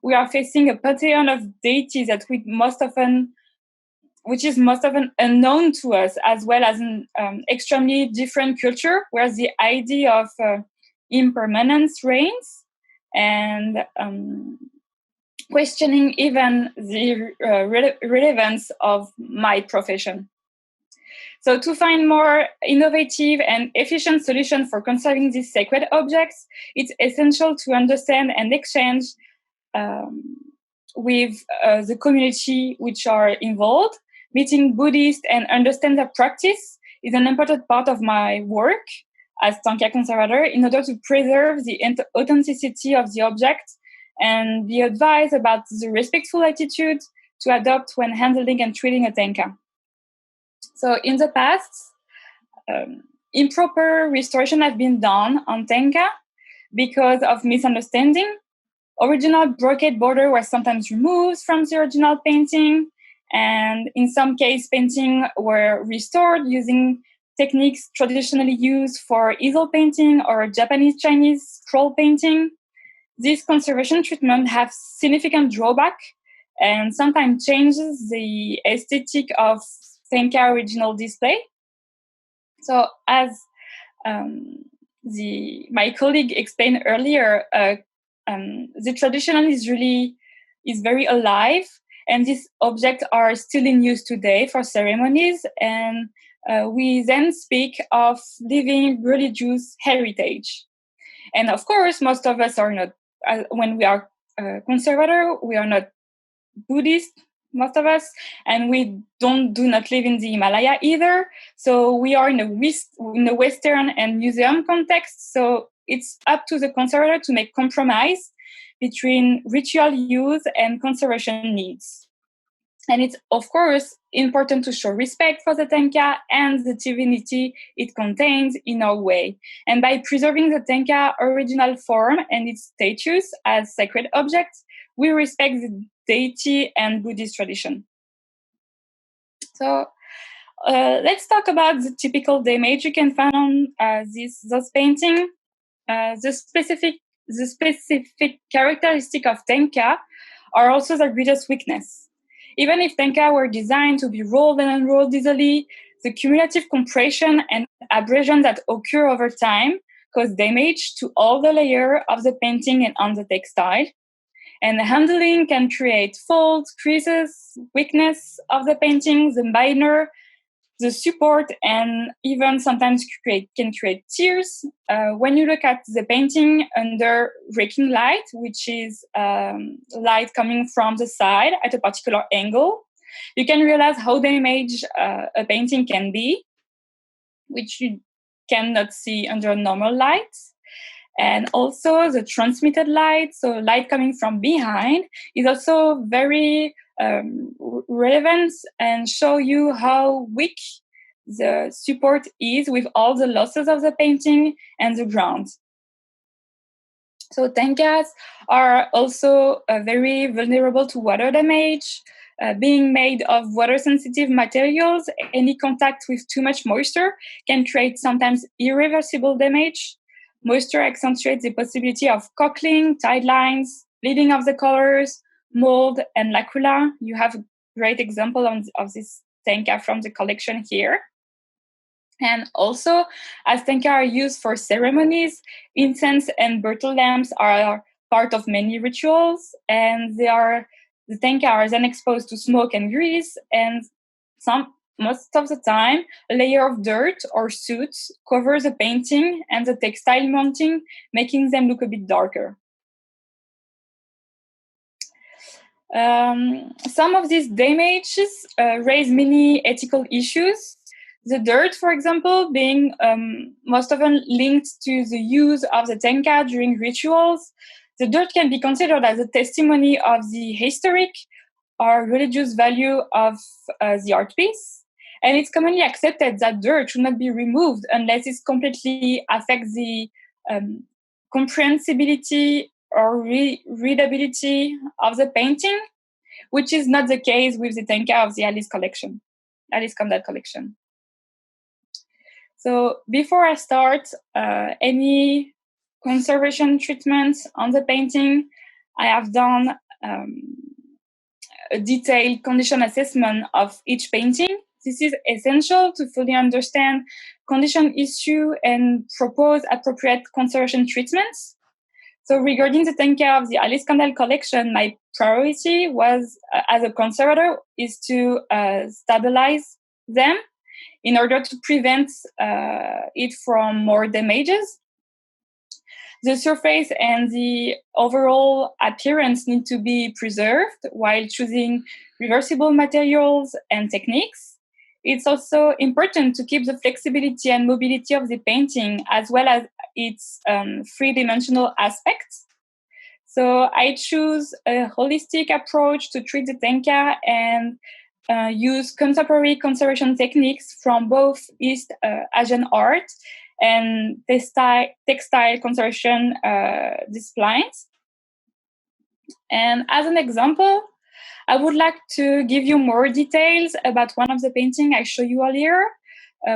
we are facing a pantheon of deities which is most often unknown to us, as well as an extremely different culture, where the idea of impermanence reigns, and questioning even the relevance of my profession. So to find more innovative and efficient solutions for conserving these sacred objects, it's essential to understand and exchange with the community which are involved. Meeting Buddhists and understand their practice is an important part of my work as Thangka conservator in order to preserve the authenticity of the object and be advised about the respectful attitude to adopt when handling and treating a Thangka. So in the past, improper restoration has been done on Thangka because of misunderstanding. Original brocade border was sometimes removed from the original painting, and in some cases, paintings were restored using techniques traditionally used for easel painting or Japanese-Chinese scroll painting. This conservation treatment has significant drawback and sometimes changes the aesthetic of Thangka original display. So as my colleague explained earlier, the traditional is really is very alive, and these objects are still in use today for ceremonies. And we then speak of living religious heritage. And of course, most of us are not, when we are conservator, we are not Buddhist, most of us, and we do not live in the Himalaya either. So we are in a Western and museum context. So it's up to the conservator to make compromise between ritual use and conservation needs. And it's, of course, important to show respect for the Thangka and the divinity it contains in our way. And by preserving the Thangka original form and its status as sacred objects, we respect the deity and Buddhist tradition. So let's talk about the typical damage you can find on those paintings. The specific characteristic of Thangka are also the greatest weakness. Even if Thangka were designed to be rolled and unrolled easily, the cumulative compression and abrasion that occur over time cause damage to all the layers of the painting and on the textile. And the handling can create folds, creases, weakness of the painting, the binder, the support, and even sometimes can create tears. When you look at the painting under raking light, which is light coming from the side at a particular angle, you can realize how damaged a painting can be, which you cannot see under normal light. And also the transmitted light, so light coming from behind, is also very relevant and show you how weak the support is with all the losses of the painting and the ground. So Thangkas are also very vulnerable to water damage. Being made of water-sensitive materials, any contact with too much moisture can create sometimes irreversible damage. Moisture accentuates the possibility of cockling, tide lines, bleeding of the colors, mold, and lacuna. You have a great example of this Thangka from the collection here. And also, as Thangka are used for ceremonies, incense and bottle lamps are part of many rituals, and the Thangka are then exposed to smoke and grease, and most of the time, a layer of dirt or soot covers the painting and the textile mounting, making them look a bit darker. Some of these damages raise many ethical issues. The dirt, for example, being most often linked to the use of the Thangka during rituals, the dirt can be considered as a testimony of the historic or religious value of the art piece. And it's commonly accepted that dirt should not be removed unless it completely affects the comprehensibility or readability of the painting, which is not the case with the Thangka of the Alice Kandell collection. So before I start any conservation treatments on the painting, I have done a detailed condition assessment of each painting. This is essential to fully understand condition issue and propose appropriate conservation treatments. So regarding the Thangka of the Alice Kandell collection, my priority was, as a conservator, is to stabilize them in order to prevent it from more damages. The surface and the overall appearance need to be preserved while choosing reversible materials and techniques. It's also important to keep the flexibility and mobility of the painting as well as its three-dimensional aspects. So I choose a holistic approach to treat the Thangka and use contemporary conservation techniques from both East Asian art and textile conservation disciplines. And as an example, I would like to give you more details about one of the paintings I showed you earlier,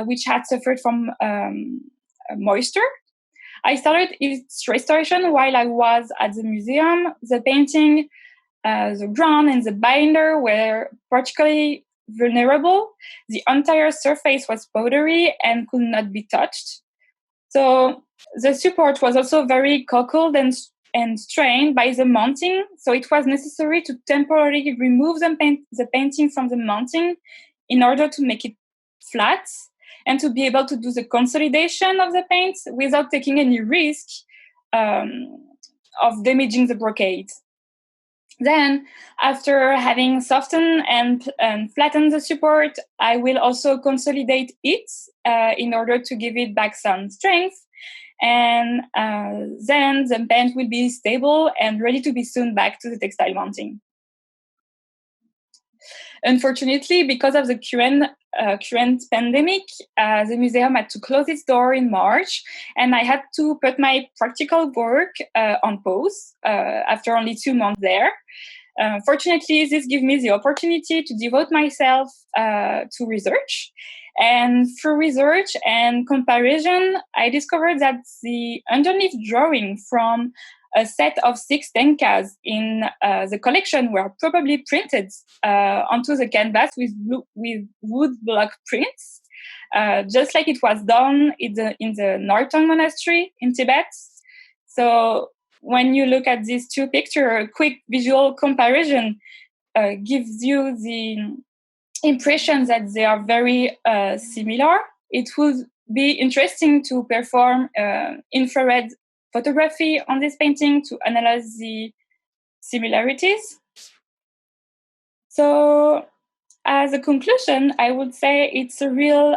which had suffered from moisture. I started its restoration while I was at the museum. The painting, the ground and the binder were particularly vulnerable. The entire surface was powdery and could not be touched. So the support was also very cockled and and strained by the mounting. So it was necessary to temporarily remove the painting from the mounting in order to make it flat and to be able to do the consolidation of the paint without taking any risk of damaging the brocade. Then, after having softened and flattened the support, I will also consolidate it in order to give it back some strength. And then the paint will be stable and ready to be sewn back to the textile mounting. Unfortunately, because of the current pandemic, the museum had to close its door in March, and I had to put my practical work on pause after only 2 months there. Fortunately, this gives me the opportunity to devote myself to research. And through research and comparison, I discovered that the underneath drawing from a set of 6 Thangkas in the collection were probably printed onto the canvas with wood block prints, just like it was done in the Northern Monastery in Tibet. So when you look at these 2 pictures, a quick visual comparison gives you the impression that they are very similar. It would be interesting to perform infrared photography on this painting to analyze the similarities. So, as a conclusion, I would say it's a real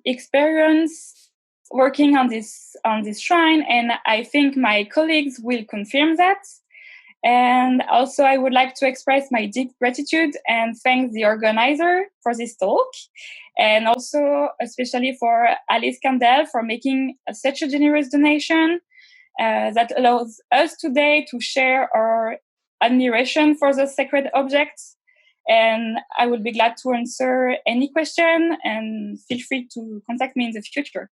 experience working on this shrine, and I think my colleagues will confirm that. And also, I would like to express my deep gratitude and thank the organizer for this talk, and also especially for Alice Kandell for making such a generous donation that allows us today to share our admiration for the sacred objects. And I would be glad to answer any question, and feel free to contact me in the future.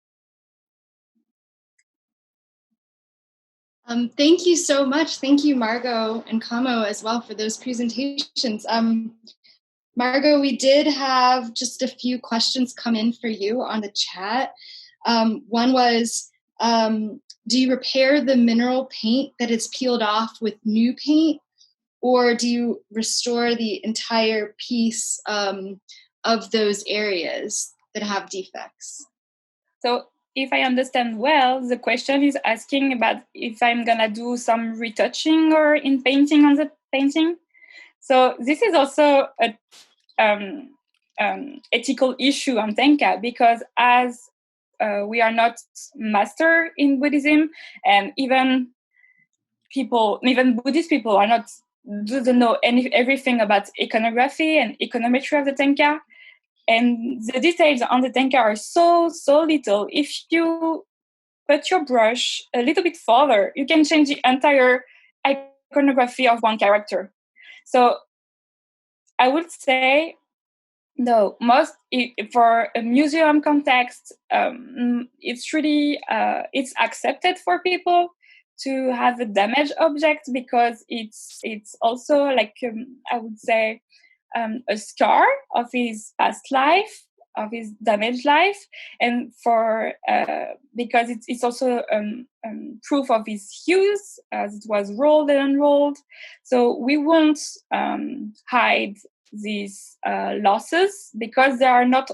Thank you so much. Thank you, Margaux and Khamo, as well, for those presentations. Margaux, we did have just a few questions come in for you on the chat. One was, do you repair the mineral paint that is peeled off with new paint, or do you restore the entire piece of those areas that have defects? So if I understand well, the question is asking about if I'm gonna do some retouching or in painting on the painting. So this is also a ethical issue on Thangka, because as we are not master in Buddhism, and even Buddhist people doesn't know everything about iconography and iconometry of the Thangka. And the details on the Thangka are so little. If you put your brush a little bit further, you can change the entire iconography of one character. So I would say, no, for a museum context, it's really it's accepted for people to have a damaged object, because it's also like I would say a scar of his past life, of his damaged life, and for because it's also proof of his use, as it was rolled and unrolled. So we won't hide these losses, because they are not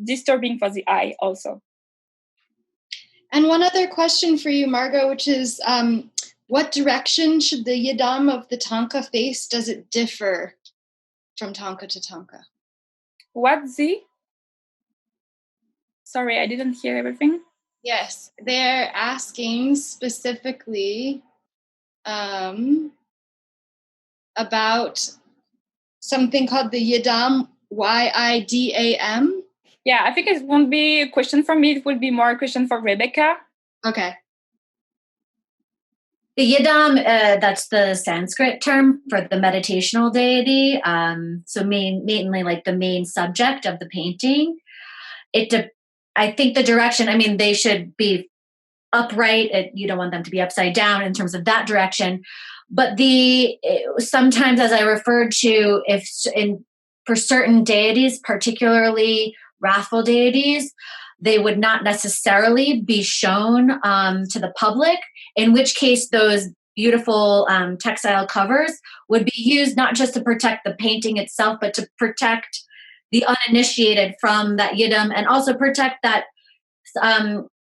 disturbing for the eye also. And one other question for you, Margaux, which is, what direction should the yidam of the Thangka face? Does it differ from Thangka to Thangka? Sorry, I didn't hear everything. Yes, they're asking specifically about something called the yidam, YIDAM. Yeah, I think it won't be a question for me. It will be more a question for Rebecca. Okay. The yidam, that's the Sanskrit term for the meditational deity. So mainly like the main subject of the painting. I think the direction, I mean, they should be upright. You don't want them to be upside down in terms of that direction. But sometimes, as I referred to, for certain deities, particularly wrathful deities, they would not necessarily be shown to the public, in which case those beautiful textile covers would be used not just to protect the painting itself, but to protect the uninitiated from that yidam, and also protect that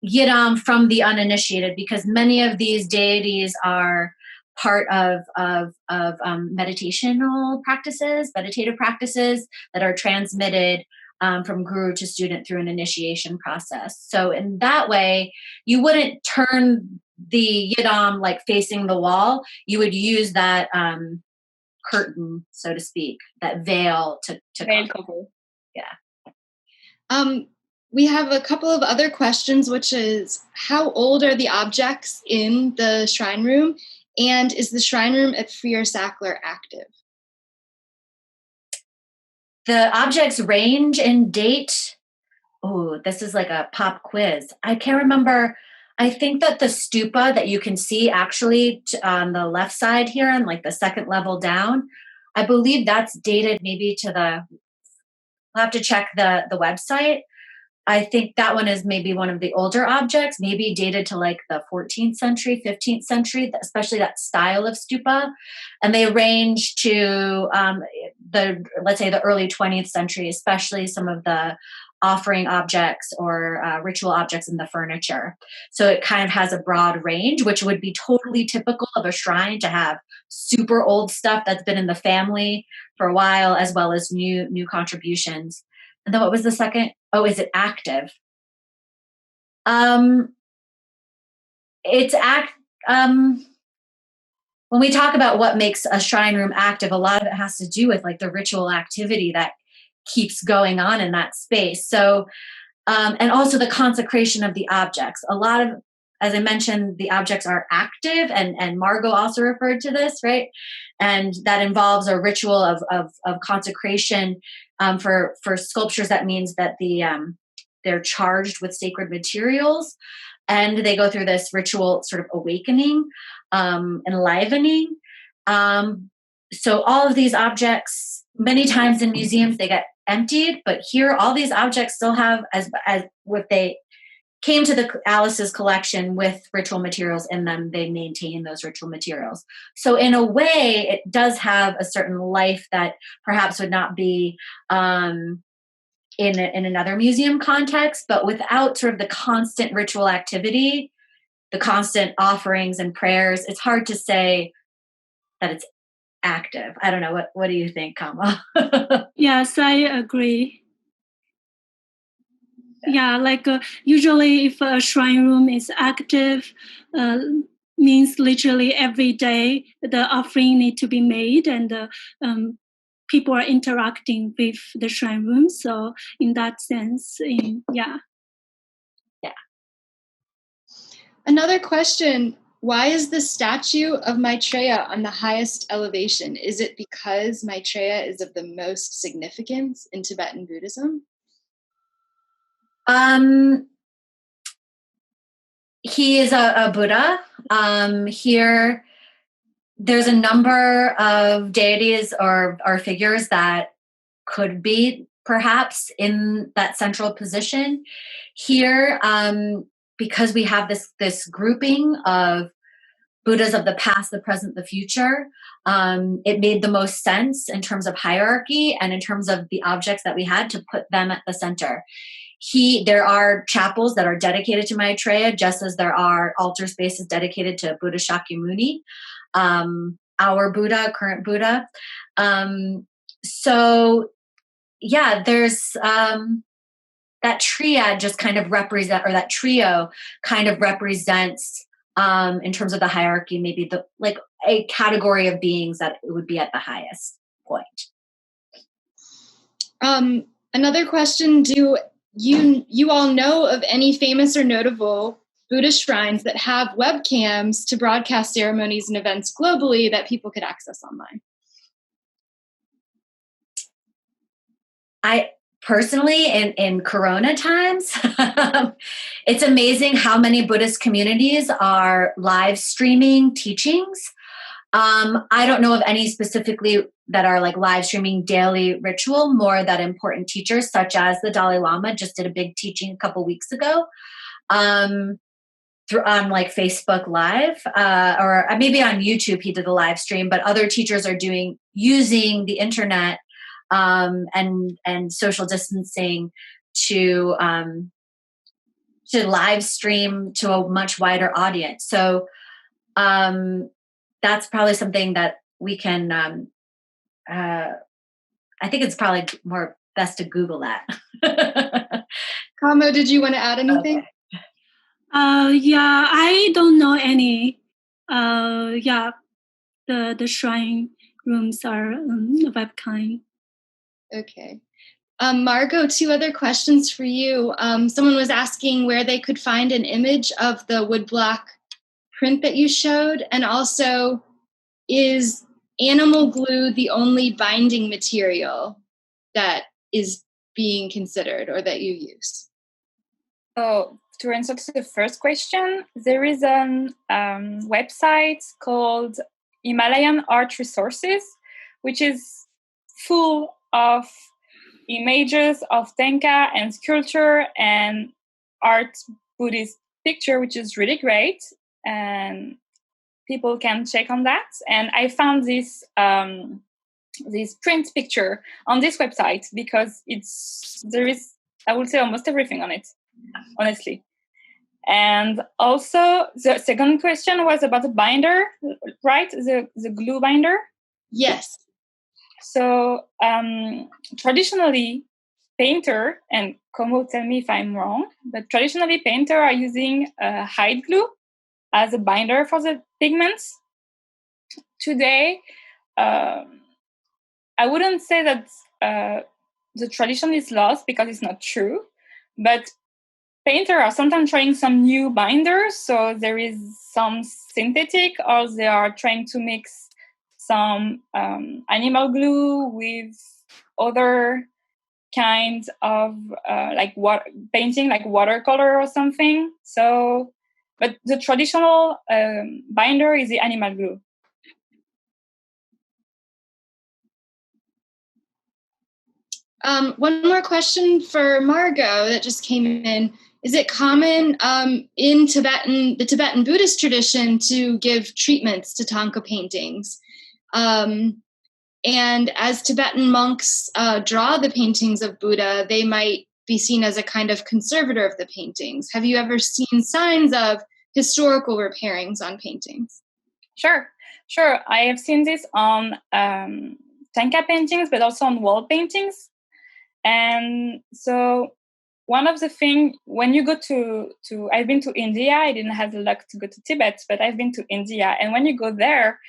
yidam from the uninitiated, because many of these deities are part of meditative practices that are transmitted from guru to student through an initiation process. So in that way, you wouldn't turn the yidam like facing the wall. You would use that curtain, so to speak, that veil to cover. Yeah. We have a couple of other questions, which is, how old are the objects in the shrine room? And is the shrine room at Freer Sackler active? The objects range in date. Oh, this is like a pop quiz. I can't remember. I think that the stupa that you can see actually on the left side here, on like the second level down, I believe that's dated maybe to I'll have to check the website. I think that one is maybe one of the older objects, maybe dated to like the 14th century, 15th century, especially that style of stupa. And they range to let's say the early 20th century, especially some of the offering objects or ritual objects in the furniture. So it kind of has a broad range, which would be totally typical of a shrine to have super old stuff that's been in the family for a while, as well as new contributions. And then what was the second? Oh, is it active? It's when we talk about what makes a shrine room active, a lot of it has to do with like the ritual activity that keeps going on in that space. So, and also the consecration of the objects. A lot of, as I mentioned, the objects are active, and Margaux also referred to this, right? And that involves a ritual of consecration. For sculptures, that means that they're charged with sacred materials, and they go through this ritual sort of awakening, enlivening. So all of these objects, many times in museums, they get emptied, but here all these objects still have, as what they came to Alice's collection with ritual materials in them, they maintain those ritual materials. So in a way, it does have a certain life that perhaps would not be in another museum context, but without sort of the constant ritual activity, the constant offerings and prayers, it's hard to say that it's active. I don't know. What do you think, Khamo? Yes, I agree. Yeah, like usually if a shrine room is active, means literally every day the offering need to be made, and people are interacting with the shrine room. So in that sense, yeah. Another question, why is the statue of Maitreya on the highest elevation? Is it because Maitreya is of the most significance in Tibetan Buddhism? He is a Buddha. Here, there's a number of deities or figures that could be perhaps in that central position. Here, because we have this grouping of Buddhas of the past, the present, the future, it made the most sense in terms of hierarchy and in terms of the objects that we had to put them at the center. There are chapels that are dedicated to Maitreya, just as there are altar spaces dedicated to Buddha Shakyamuni, our Buddha, current Buddha. So yeah, there's that triad just kind of that trio kind of represents, in terms of the hierarchy, maybe like a category of beings that it would be at the highest point. Another question, do you all know of any famous or notable Buddhist shrines that have webcams to broadcast ceremonies and events globally that people could access online? I personally, in Corona times, it's amazing how many Buddhist communities are live streaming teachings. I don't know of any specifically that are like live streaming daily ritual, more that important teachers such as the Dalai Lama just did a big teaching a couple weeks ago. on like Facebook Live, or maybe on YouTube he did a live stream, but other teachers are using the internet and social distancing to live stream to a much wider audience. So that's probably something that we can, I think it's probably more best to Google that. Khamo, did you want to add anything? Okay. Yeah, I don't know any. Yeah, the shrine rooms are webcam. Okay. Margaux, 2 other questions for you. Someone was asking where they could find an image of the woodblock print that you showed, and also, is animal glue the only binding material that is being considered or that you use? So to answer to the first question, there is a website called Himalayan Art Resources, which is full of images of Thangka and sculpture and art Buddhist picture, which is really great. And people can check on that. And I found this print picture on this website because there is, I would say, almost everything on it, honestly. And also, the second question was about the binder, right? The glue binder? Yes. So traditionally, painter, and Khamo, tell me if I'm wrong, but traditionally painter are using hide glue as a binder for the pigments. Today, I wouldn't say that the tradition is lost because it's not true, but painters are sometimes trying some new binders. So there is some synthetic, or they are trying to mix some animal glue with other kinds of painting, like watercolor or something. So, but the traditional binder is the animal glue. One more question for Margaux that just came in. Is it common in the Tibetan Buddhist tradition to give treatments to Thangka paintings? And as Tibetan monks draw the paintings of Buddha, they might be seen as a kind of conservator of the paintings. Have you ever seen signs of historical repairings on paintings? Sure. I have seen this on Thangka paintings, but also on wall paintings. And so one of the things, when you go to I've been to India, I didn't have the luck to go to Tibet, but I've been to India. And when you go there,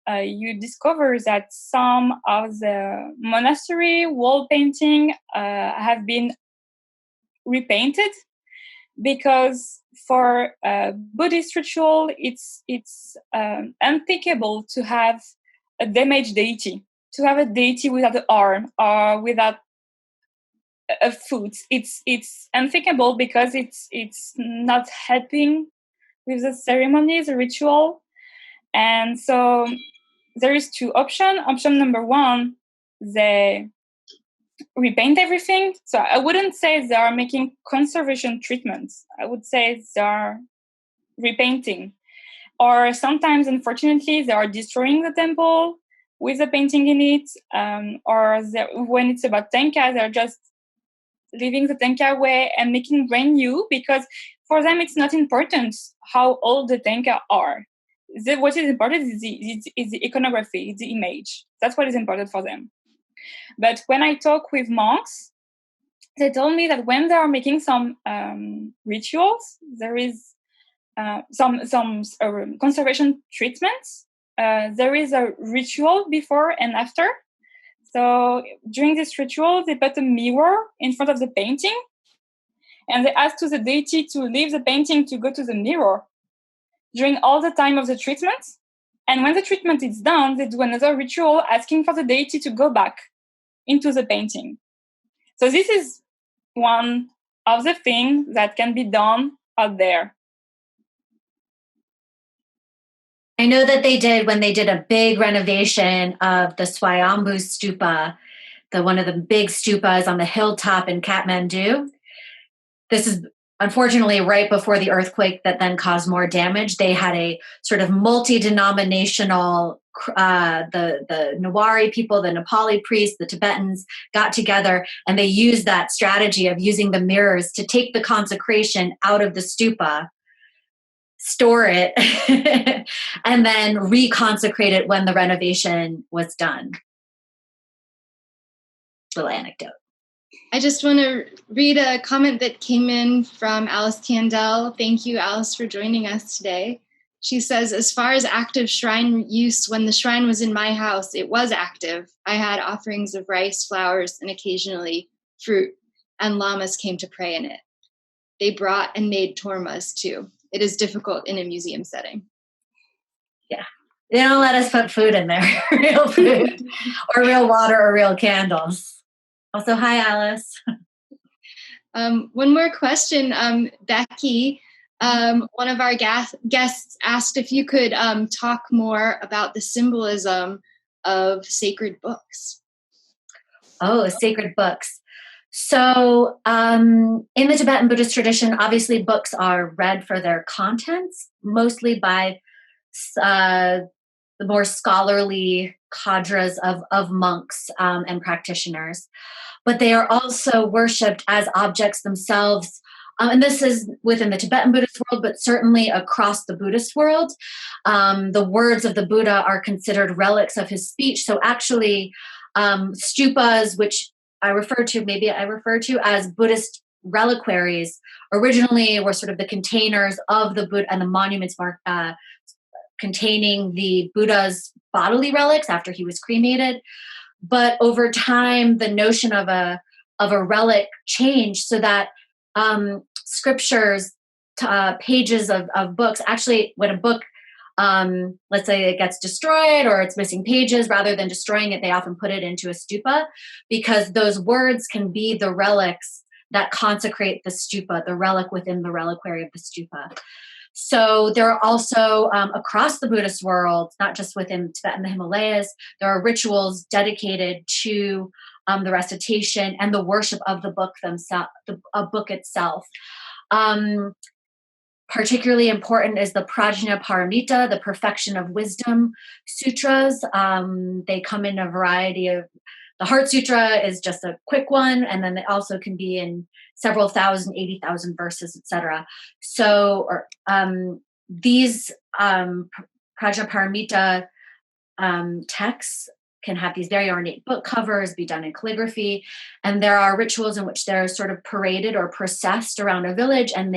you discover that some of the monastery wall painting have been repainted, because for Buddhist ritual, it's unthinkable to have a damaged deity, to have a deity without an arm or without a foot. It's unthinkable because it's not helping with the ceremony, the ritual. And so there is 2 options. Option number 1, they repaint everything. So I wouldn't say they are making conservation treatments. I would say they are repainting. Or sometimes, unfortunately, they are destroying the temple with the painting in it. Or when it's about Thangka, they're just leaving the Thangka away and making brand new, because for them it's not important how old the Thangka are. What is important is the iconography, the image. That's what is important for them. But when I talk with monks, they told me that when they are making some rituals, there is some conservation treatments. There is a ritual before and after. So during this ritual, they put a mirror in front of the painting, and they ask to the deity to leave the painting to go to the mirror during all the time of the treatment. And when the treatment is done, they do another ritual asking for the deity to go back into the painting. So this is one of the things that can be done out there. I know that they did, when they did a big renovation of the Swayambhu stupa, one of the big stupas on the hilltop in Kathmandu. This is unfortunately, right before the earthquake that then caused more damage, they had a sort of multi-denominational, the Nawari people, the Nepali priests, the Tibetans got together, and they used that strategy of using the mirrors to take the consecration out of the stupa, store it, and then reconsecrate it when the renovation was done. Little anecdote. I just want to read a comment that came in from Alice Kandell. Thank you, Alice, for joining us today. She says, as far as active shrine use, when the shrine was in my house, it was active. I had offerings of rice, flowers, and occasionally fruit, and lamas came to pray in it. They brought and made tormas too. It is difficult in a museum setting. Yeah. They don't let us put food in there, real food, or real water, or real candles. Also, hi, Alice. One more question, Becky. One of our guests asked if you could talk more about the symbolism of sacred books. Oh, sacred books. So in the Tibetan Buddhist tradition, obviously books are read for their contents, mostly by the more scholarly cadres of monks and practitioners. But they are also worshipped as objects themselves. And this is within the Tibetan Buddhist world, but certainly across the Buddhist world. The words of the Buddha are considered relics of his speech. So actually, stupas, which I refer to as Buddhist reliquaries, originally were sort of the containers of the Buddha, and the monuments containing the Buddha's bodily relics after he was cremated. But over time, the notion of a relic changed so that scriptures, pages of books, actually when a book, let's say it gets destroyed or it's missing pages, rather than destroying it, they often put it into a stupa, because those words can be the relics that consecrate the stupa, the relic within the reliquary of the stupa. So there are also, across the Buddhist world, not just within Tibet and the Himalayas, there are rituals dedicated to the recitation and the worship of the book book itself. Particularly important is the Prajna Paramita, the Perfection of Wisdom sutras. They come in a variety of, the Heart Sutra is just a quick one, and then they also can be in several thousand, 80,000 verses, etc. So these Prajna Paramita texts can have these very ornate book covers, be done in calligraphy, and there are rituals in which they're sort of paraded or processed around a village, and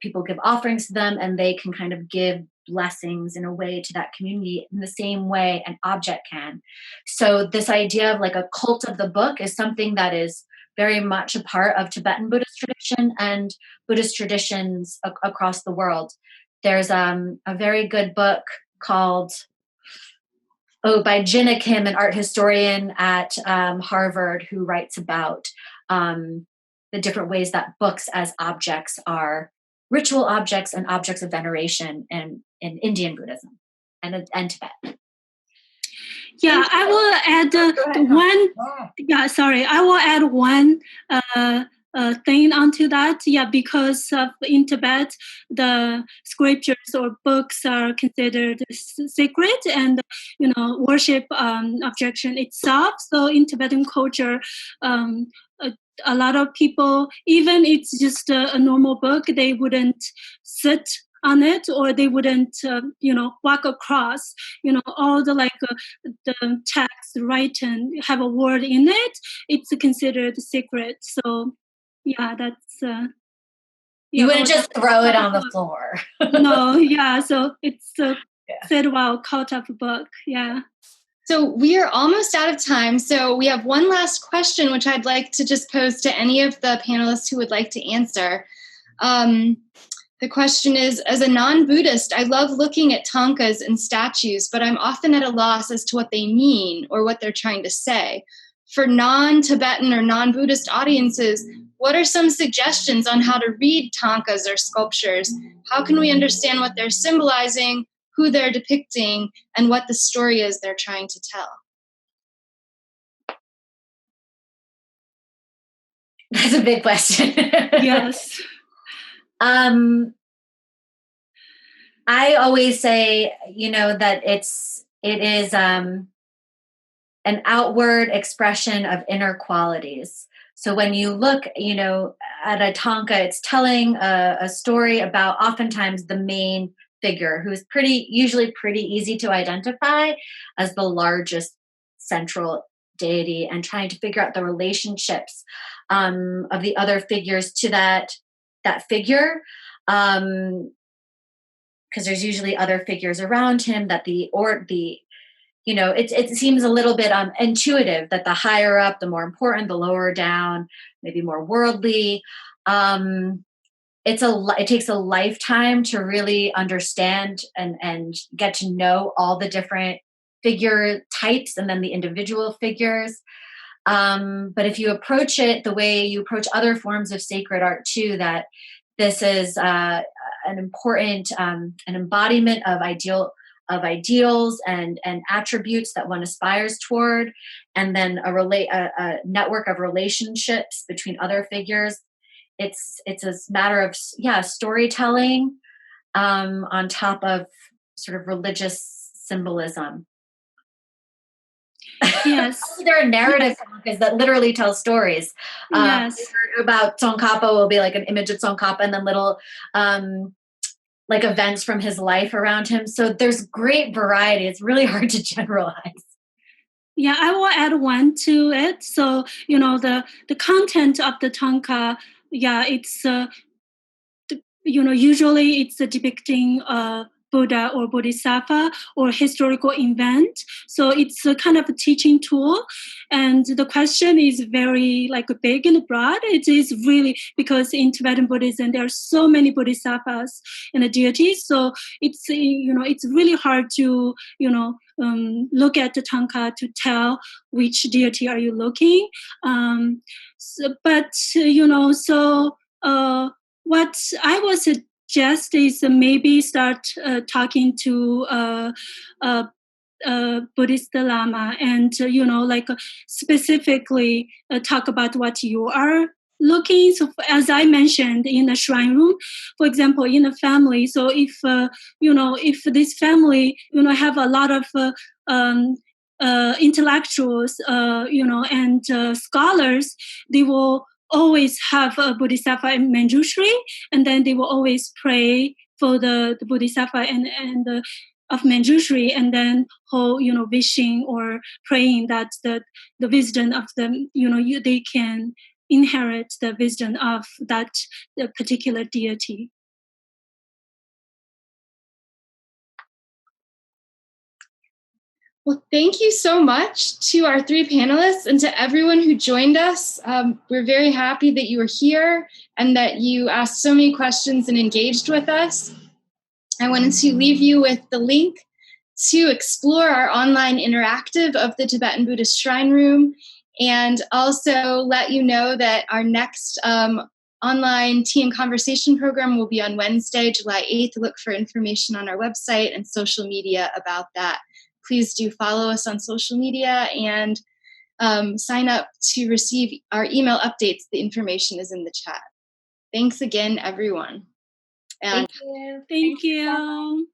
people give offerings to them, and they can kind of give blessings in a way to that community in the same way an object can. So this idea of like a cult of the book is something that is very much a part of Tibetan Buddhist tradition and Buddhist traditions across the world. There's a very good book called, by Jinna Kim, an art historian at Harvard, who writes about the different ways that books as objects are ritual objects and objects of veneration in Indian Buddhism and Tibet. Yeah, I will add one. Yeah, sorry, I will add one thing onto that. Yeah, because in Tibet, the scriptures or books are considered sacred and worship objection itself. So in Tibetan culture, a lot of people, even it's just a normal book, they wouldn't sit on it, or they wouldn't, walk across, all the the text written have a word in it. It's considered sacred. So, yeah, that's. You wouldn't just throw it on the floor. No, yeah. So it's said, wow, cult of a book. Yeah. So we are almost out of time. So we have one last question, which I'd like to just pose to any of the panelists who would like to answer. The question is, as a non-Buddhist, I love looking at thangkas and statues, but I'm often at a loss as to what they mean or what they're trying to say. For non-Tibetan or non-Buddhist audiences, what are some suggestions on how to read thangkas or sculptures? How can we understand what they're symbolizing, who they're depicting, and what the story is they're trying to tell? That's a big question. Yes. I always say, that it is an outward expression of inner qualities. So when you look, at a Thangka, it's telling a story about oftentimes the main figure, who's usually pretty easy to identify as the largest central deity, and trying to figure out the relationships of the other figures to that figure. Because there's usually other figures around him that it seems a little bit intuitive that the higher up, the more important, the lower down, maybe more worldly. It takes a lifetime to really understand and get to know all the different figure types and then the individual figures. But if you approach it the way you approach other forms of sacred art too, that this is an important an embodiment of ideals and attributes that one aspires toward, and then a network of relationships between other figures. It's a matter of storytelling on top of sort of religious symbolism. Yes. There are narrative Thangkas that literally tell stories. Yes. About Tsongkhapa will be like an image of Tsongkhapa and then little like events from his life around him. So there's great variety. It's really hard to generalize. Yeah, I will add one to it. So, the content of the Thangka, it's, usually it's depicting Buddha or Bodhisattva or historical event. So it's a kind of a teaching tool. And the question is very big and broad. It is really because in Tibetan Buddhism, there are so many Bodhisattvas and deities. So it's, it's really hard to, look at the Thangka to tell which deity are you looking. What I would suggest is maybe start talking to Buddhist Lama and, specifically talk about what you are looking. So as I mentioned in the shrine room, for example, in a family, so if, if this family, have a lot of intellectuals, and scholars, they will always have a Bodhisattva in Manjushri, and then they will always pray for the Bodhisattva and of Manjushri, and then wishing or praying that the wisdom of them, they can inherit the wisdom of that particular deity. Well, thank you so much to our three panelists and to everyone who joined us. We're very happy that you were here and that you asked so many questions and engaged with us. I wanted to leave you with the link to explore our online interactive of the Tibetan Buddhist Shrine Room, and also let you know that our next online tea and conversation program will be on Wednesday, July 8th. Look for information on our website and social media about that. Please do follow us on social media and sign up to receive our email updates. The information is in the chat. Thanks again, everyone. Thank you. Thank you.